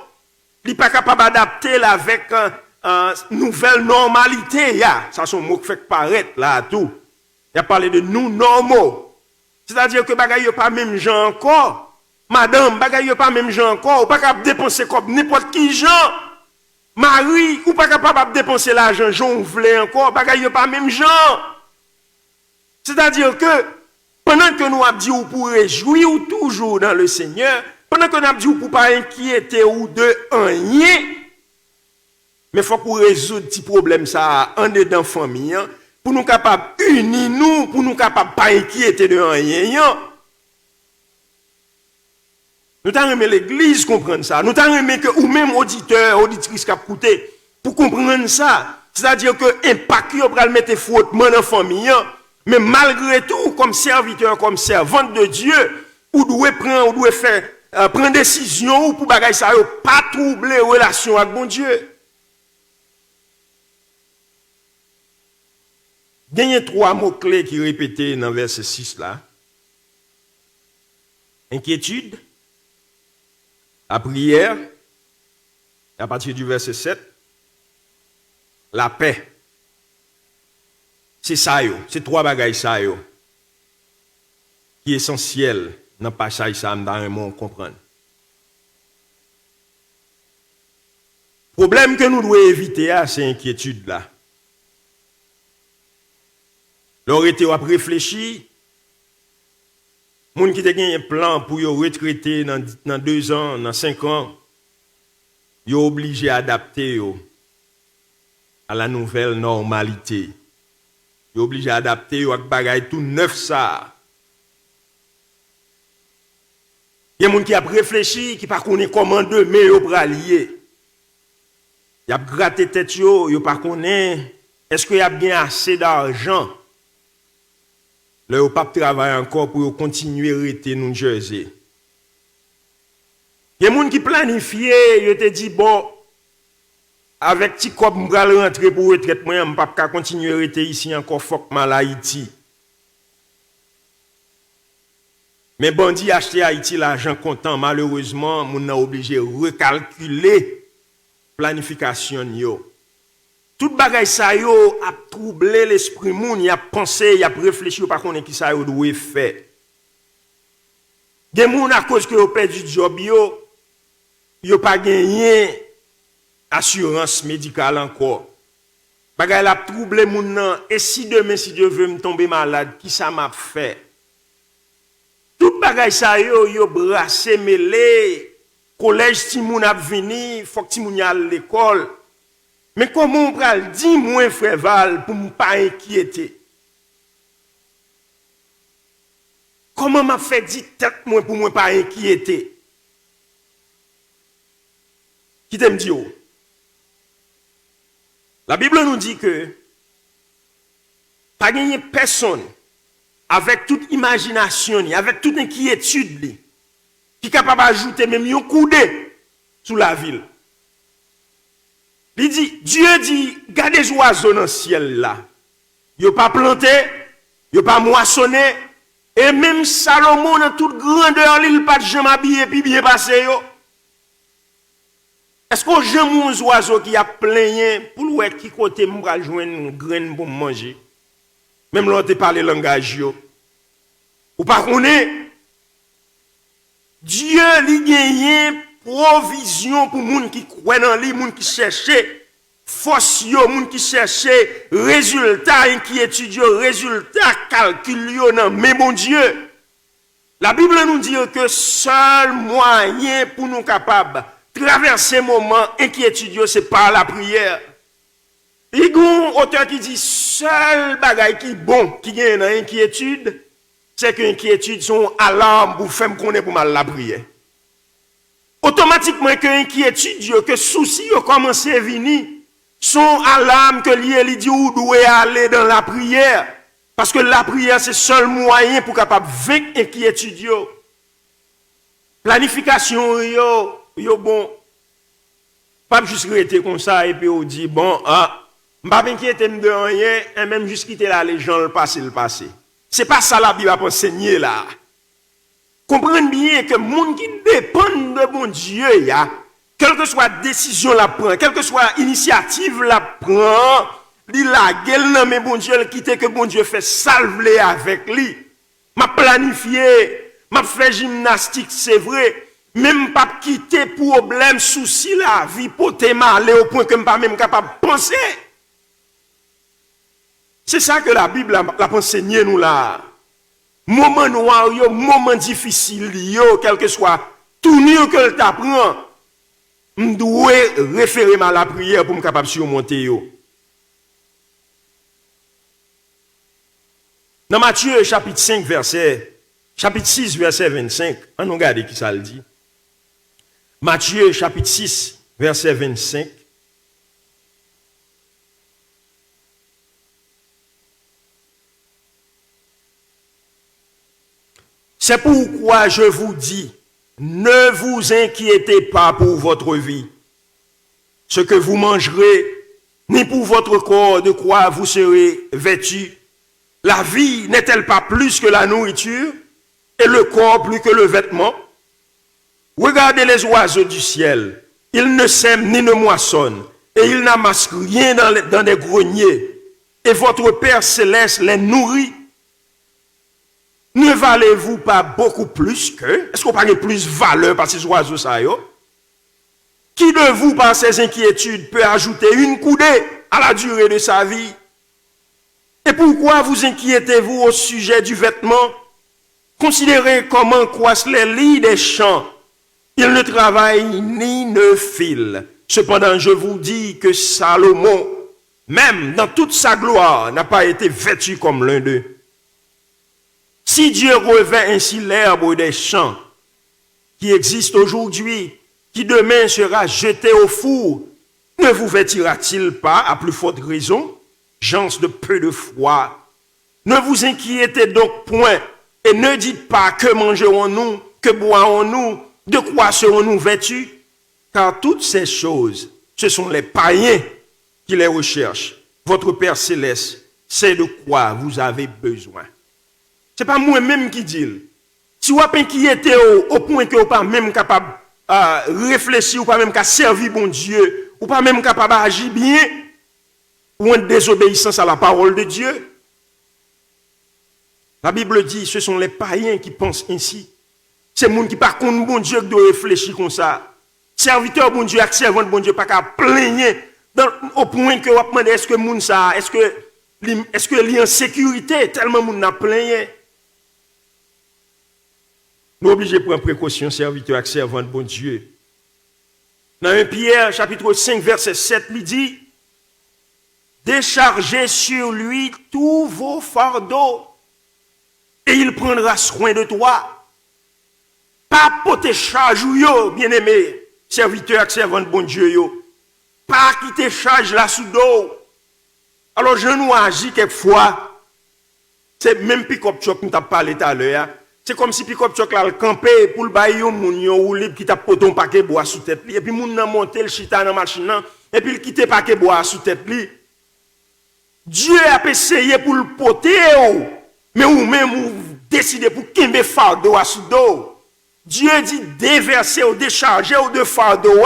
Il n'est pas capable d'adapter avec nouvelle normalité. Ça, c'est un mot qui fait paraître là tout. Il a parlé de nous normaux. C'est-à-dire que bagay yo pas même gens encore. Madame, bagay yo pas même gens encore. Ou pas capable de dépenser comme n'importe qui gens. Marie, ou pas capable de dépenser l'argent, j'en voulais encore. Bagay yo pas même gens. C'est-à-dire que pendant que nous avons dit ou pour réjouir toujours dans le Seigneur, pendant que nous avons dit pour ne pas inquiéter ou de rien, mais il faut qu'on résoudre ce problème ça en dedans famille, pour nous capables unir nous, pour nous capables pas inquiéter de rien. Nous t'en remet l'église comprendre ça. Nous t'en remet que ou même auditeurs, auditrices qui écouté pour comprendre ça. C'est-à-dire que impact yo pral mettre frottement dans famille, mais malgré tout comme serviteur, comme servante de Dieu, ou doit prendre, ou doit faire prendre décision pour bagay ça yo pas troubler relation avec bon Dieu. Il y a 3 mots-clés qui répétés dans verset 6 là. Inquiétude, la prière, et à partir du verset 7, la paix. C'est ça, c'est 3 bagailles ça, qui est essentiel dans le passage ça, dans un mot comprendre. Le problème que nous devons éviter, c'est l'inquiétude là. L'aurait réfléchi, les gens qui ont un plan pour retraiter dans 2 ans, dans 5 ans, ils sont obligés d'adapter à la nouvelle normalité. Ils sont obligés d'adapter à bagaille tout neuf ça. Il y a des gens qui ont réfléchi, qui ne connaissent pas comment demain ils vont allier. Ils ont gratté tête, ils ne connaissent pas est-ce qu'il y a bien assez d'argent. Là, ils pas travailler encore pour continuer à rester New Jersey. Il y a des gens qui planifient, ils te dit bon, avec petit cop, je vais rentrer pour retraite, je ne vais pas continuer à rester ici encore, faut que mal Haïti. Mais bandit acheter Haïti l'argent comptant, malheureusement, on a obligé de recalculer planification yo. Tout bagay sa yo a troublé l'esprit moun, y a pensé, y a réfléchi par contre qui ça yo doit faire. Des moun à cause que yo perdu job yo pas gagné assurance médicale encore. Bagay la troublé moun nan, et si demain si Dieu veut me tomber malade, qui ça m'a fait? Tout bagay sa yo brassé mêlé, collège si moun a vini, faut que ti moun y a l'école. Mais comment on peut le dire, moi, frère Val, pour ne pas inquiéter? Comment m'a fait dire tête moi pour ne pas inquiéter? Qui t'aime dire? La Bible nous dit que pas gagner personne avec toute imagination, avec toute inquiétude, qui est capable d'ajouter même un coudé sous la ville. Il dit, Dieu dit, gardez les oiseaux dans le ciel là. Ils n'ont pas planté, ils n'ont pas moissonné, et même Salomon dans toute grandeur, il n'a pas de jamais habillé puis bien passé. Est-ce qu'on j'aime un oiseau qui a plein pour le qui côté m'bral joindre une graine pour manger? Même l'autre parle langage yo. Ou pas connaît Dieu li gagne provision pour moun qui croient dans lui, moun qui cherche force yo, moun qui cherche résultat, inquiétude yo, résultat, calcul yo nan mais bon Dieu. La Bible nous dit que seul moyen pour nous capables traverser moment inquiétude yo, c'est par la prière. Il y a un auteur qui dit seul bagay qui bon qui gagne dans inquiétude, c'est que inquiétude sont alarme pour faire connaître pour mal la prière. Automatiquement que inquiétude, que souci commence à venir, son alarme que lié dit où doit aller dans la prière. Parce que la prière, c'est le seul moyen pour capable vaincre inquiétude. Planification, yo bon. Pas juste rester comme ça et puis on dit, bon, pas m'inquiéter de rien, et même juste quitter la légende, le passé. C'est pas ça la Bible a enseigné là. Comprenez bien que les gens qui dépendent de bon Dieu, quelle que soit la décision la prend, quelle que soit l'initiative la prend, il la gueule non mais bon Dieu, il quitte que bon Dieu fait salver avec lui. M'a planifié, m'a fait gymnastique, c'est vrai, même pas quitter problème, souci la vie pour te mal au point que je pas même capable de penser. C'est ça que la Bible l'a enseigné nous là. Moment noir, moment difficile, quel que soit tout niveau que t'apprend, je dois référer à la prière pour me capable de surmonter. Dans Matthieu chapitre 6 verset 25, on regarde qui ça le dit. Matthieu chapitre 6 verset 25. C'est pourquoi je vous dis, ne vous inquiétez pas pour votre vie, ce que vous mangerez, ni pour votre corps de quoi vous serez vêtus. La vie n'est-elle pas plus que la nourriture et le corps plus que le vêtement? Regardez les oiseaux du ciel. Ils ne sèment ni ne moissonnent et ils n'amassent rien dans des greniers. Et votre Père céleste les nourrit. Ne valez-vous pas beaucoup plus qu'eux? Est-ce qu'on parle plus de valeur par ces oiseaux ça yo? Qui de vous, par ses inquiétudes, peut ajouter une coudée à la durée de sa vie? Et pourquoi vous inquiétez-vous au sujet du vêtement? Considérez comment croissent les lits des champs. Ils ne travaillent ni ne filent. Cependant, je vous dis que Salomon, même dans toute sa gloire, n'a pas été vêtu comme l'un d'eux. Si Dieu revêt ainsi l'herbe des champs qui existe aujourd'hui, qui demain sera jeté au four, ne vous vêtira-t-il pas à plus forte raison, gens de peu de foi? Ne vous inquiétez donc point et ne dites pas que mangerons-nous, que boirons-nous, de quoi serons-nous vêtus? Car toutes ces choses, ce sont les païens qui les recherchent. Votre Père céleste sait de quoi vous avez besoin. Ce n'est pas moi-même qui dis. Si vous êtes inquiété au point que vous n'êtes pas même capable de réfléchir, ou pas même capable de servir bon Dieu, ou pas même capable d'agir bien, ou en désobéissance à la parole de Dieu. La Bible dit, ce sont les païens qui pensent ainsi. C'est les gens qui par contre bon Dieu qui doit réfléchir comme ça. Serviteur bon Dieu, servant bon Dieu, pas qu'à plaigner au point que vous demandez est-ce que moun ça, est-ce que li en sécurité tellement moun n'a plaigné. Nous obligés de prendre précaution, serviteur et servant de bon Dieu. Dans 1 Pierre, chapitre 5, verset 7, il dit, déchargez sur lui tous vos fardeaux, et il prendra soin de toi. Pas pour tes charges, bien aimé, serviteur et servant de bon Dieu, yo. Pas qui te charge là sous dos. Alors, je nous agis quelquefois, c'est même pick-up truck nous t'a parlé tout à l'heure. C'est comme si pick-up truck là le camper pour le bailler au moun yo ou libre qui t'a poté un paquet bois sous tête li et puis moun nan monter le chita dans machine et puis il quitter paquet bois sous tête li. Dieu a essayé pour le poter mais ou même ou décider pour kembe fardeau sous dos. Dieu dit déverser ou décharger ou de fardeau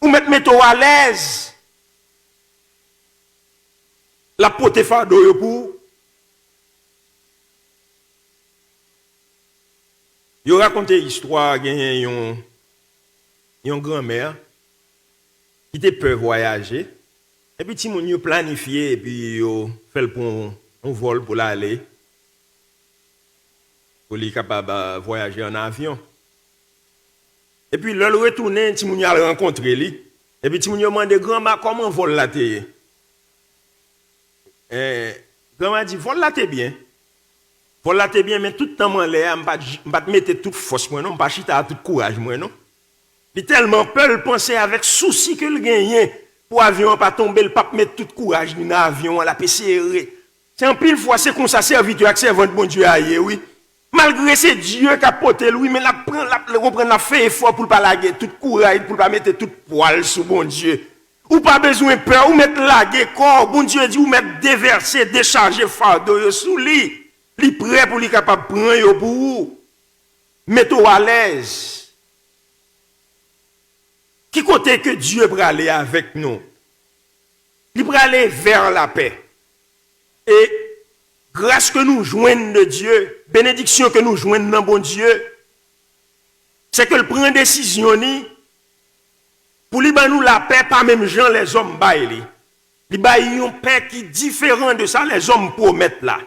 ou mettre à l'aise. La poter fardeau pour yo raconte l'histoire d'une grand-mère qui était peur voyager et puis ti moun yo planifié et puis yo fait le un vol pour l'aller pour lui capable voyager en avion. Et puis le retourner ti moun yo a rencontré lui et puis ti moun yo demandé grand-mère comment vol là t'es. Grand-mère dit vol là t'es bien. Voilà, t'es bien, mais tout le temps, je ne vais pas mettre toute force, moi, non, je ne vais pas chiter tout courage, moi, non. Il est tellement peur de penser avec souci que le gagne pour l'avion pas tomber, le pas mettre tout courage dans l'avion, la PCR. C'est un pile fois, c'est comme ça, serviteur avec servant de bon Dieu ailleurs, oui. Malgré c'est Dieu qui a porté lui, mais la fait effort pour ne pas laguer tout courage, pour ne pas mettre tout poil sur bon Dieu. Ou pas besoin de peur, ou mettre laguer corps, bon Dieu dit, ou mettre déverser, décharger fardeau sous lui. Li prêt pour li capable prendre yo pour vous. Mettez-vous à l'aise. Qui côté que Dieu peut aller avec nous? Il peut aller vers la paix. Et grâce que nous joignons de Dieu, bénédiction que nous joignons dans bon Dieu, c'est que le prend décision ni pour li ba nous la paix pas même gens les hommes bail li ba une paix qui différent de ça les hommes promettent là.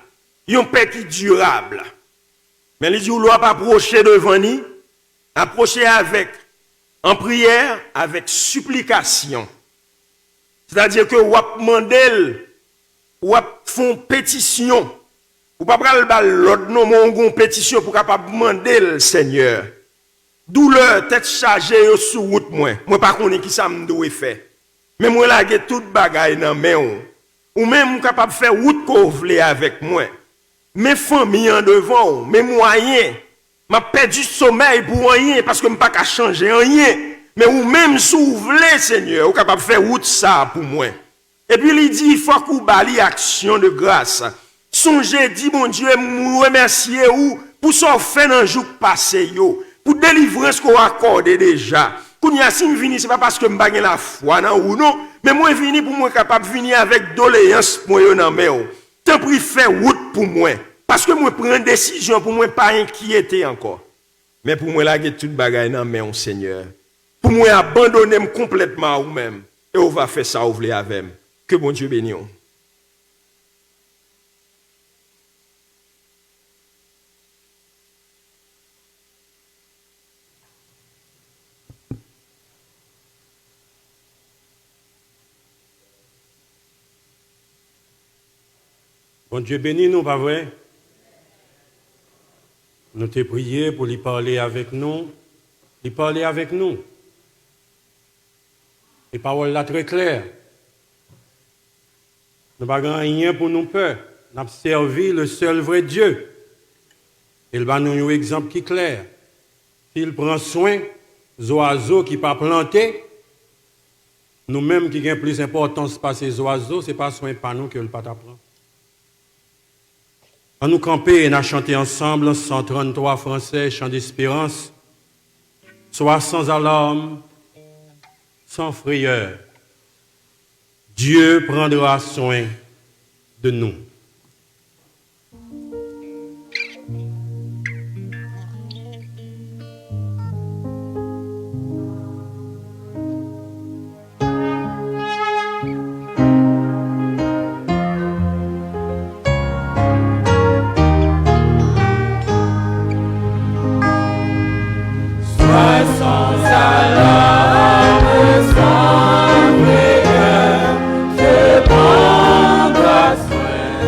Yon paix qui est durable. Mais les jours doit pas approcher devant nous, approcher avec en prière, avec supplication. C'est-à-dire que ou demander ou font pétition. Ou pas pral l'autre non mon pétition pour capable demander le Seigneur. Douleur tête chargée sur route moi pas connais qui ça me doit faire. Mais moi la get toute bagaille dans main ou même capable faire route qu'on veut avec moi. Mes familles en devant, mes moyens, m'a perdu sommeil pour rien parce que je ne peux pas changer rien. Mais ou même si vous voulez, Seigneur, vous êtes capable de faire route ça pour moi. Et puis il dit, il faut qu'on bali action de grâce Songez, dit mon Dieu, me remercier ou pour son fait dans le jour passé, pour délivrance qu'on accorde déjà. Quand y a si vini, c'est pas parce que je n'ai la foi ou non, mais moi vini pour moi capable de venir avec doléance pour moi dans mes. Tant pis faire route pour moi. Parce que moi prends une décision pour moi pas inquiéter encore. Mais pour moi là, toute bagaille dans mes, Seigneur. Pour moi abandonner complètement à vous-même. Et on va faire ça, vous voulez avec moi. Que bon Dieu bénisse. Bon Dieu bénit nous, pas vrai? Nous t'ai prié pour lui parler avec nous. Il parler avec nous. Les paroles là très claires. Nous n'avons rien pour nous peur. Nous avons servi le seul vrai Dieu. Il va nous un exemple qui est clair. S'il prend soin des oiseaux qui ne sont pas plantés, nous-mêmes qui avons plus d'importance par ces oiseaux, ce n'est pas soin par nous que le pas t'apprend. On nous camper et nous chanter ensemble 133 français, chant d'espérance, soit sans alarme, sans frayeur. Dieu prendra soin de nous. Sans frayeur, je prendrai soin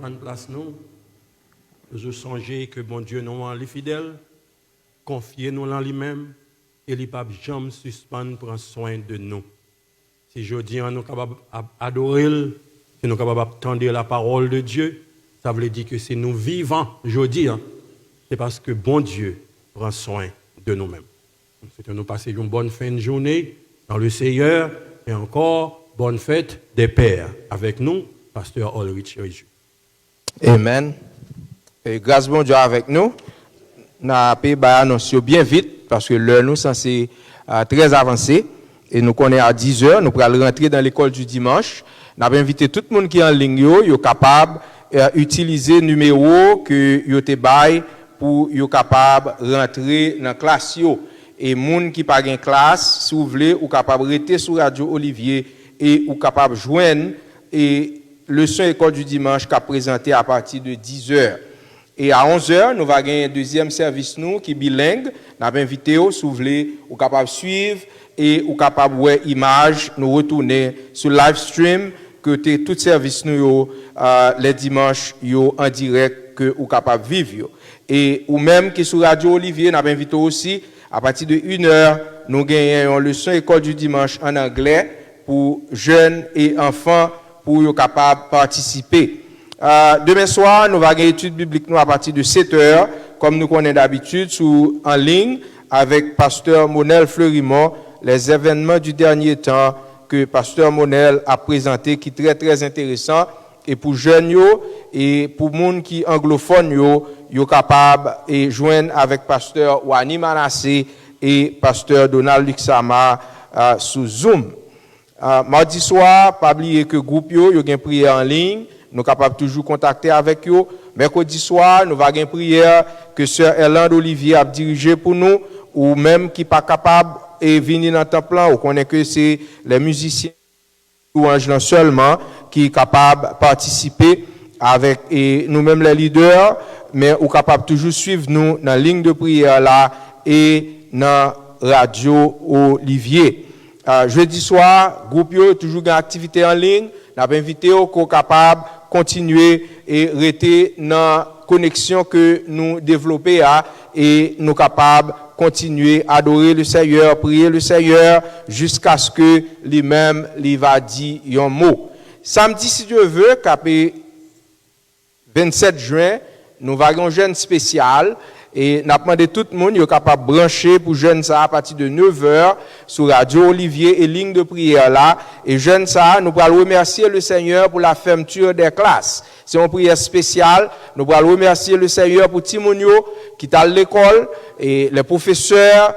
prendre place nous. Nous songer que bon Dieu nous est fidèle, confier nous en lui-même et il pas jamais suspendre prendre soin de nous. Si je dis nous capable adorer, si nous capable attendre la parole de Dieu, ça veut dire que c'est nous vivants, je dis, c'est parce que bon Dieu prend soin de nous-mêmes. C'est que nous passions une bonne fin de journée dans le Seigneur et encore bonne fête des pères avec nous, pasteur Ulrich Réju. Amen. Et grâce bon Dieu avec nous. Nous avons annoncé bien vite parce que l'heure nous c'est très avancé et nous connaissons à 10h, nous pourrons rentrer dans l'école du dimanche. Nous avons invité tout le monde qui est en ligne, yo capable utiliser le numéro que yo te bail pour yo capable rentrer dans la classe yo. Et moun qui pas gain classe, si vous voulez, ou capable rester sur Radio Olivier et ou capable joindre et leçon école du dimanche qu'a présenté à partir de 10h. Et à 11h, nous allons gagner un deuxième service nous qui est bilingue. Nous avons invité si vous voulez, ou capable suivre et ou capable voir image, nous retourner sur live stream que tout service nous les dimanches yo en direct que ou capable vivre. Et ou même qui sur Radio Olivier, nous avons invité aussi à partir de 1h, nous gagnons une leçon école du dimanche en anglais pour jeunes et enfants pour être capables de participer. Demain soir, nous allons avoir une étude biblique nous à partir de 7h, comme nous connaissons d'habitude, en ligne avec Pasteur Monel Fleurimont, les événements du dernier temps que Pasteur Monel a présenté, qui est très très intéressant. Et pour jeunes et pour monde qui anglophone yo capable et joindre avec pasteur Wani Manassé et pasteur Donald Luxama sous Zoom. Mardi soir, pas oublier que groupe yo gen prière en ligne, nous capable toujours contacter avec yo. Mercredi soir, nous va gen prière que sœur Erlande Olivier a dirigé pour nous ou même qui pas capable et venir dans temps plan, ou connaît que c'est les musiciens louange seulement qui est capable de participer avec et nous-mêmes les leaders, mais ou capable toujours suivre nous dans la ligne de prière là et dans Radio Olivier. Jeudi soir, groupe yo toujours une activité en ligne, n'a invité au capable continuer et rester dans connexion que nous développer et nous capable continuer à adorer le Seigneur, prier le Seigneur jusqu'à ce que lui-même lui va dire un mot. Samedi, si Dieu veut, capé 27 juin, nous avons un jeûne spécial et nous avons demandé tout le monde est capable de brancher pour jeûne ça à partir de 9h sur Radio Olivier et ligne de prière là. Et jeûne ça, nous allons remercier le Seigneur pour la fermeture des classes. C'est une prière spéciale. Nous allons remercier le Seigneur pour Timonio qui est à l'école et les professeurs,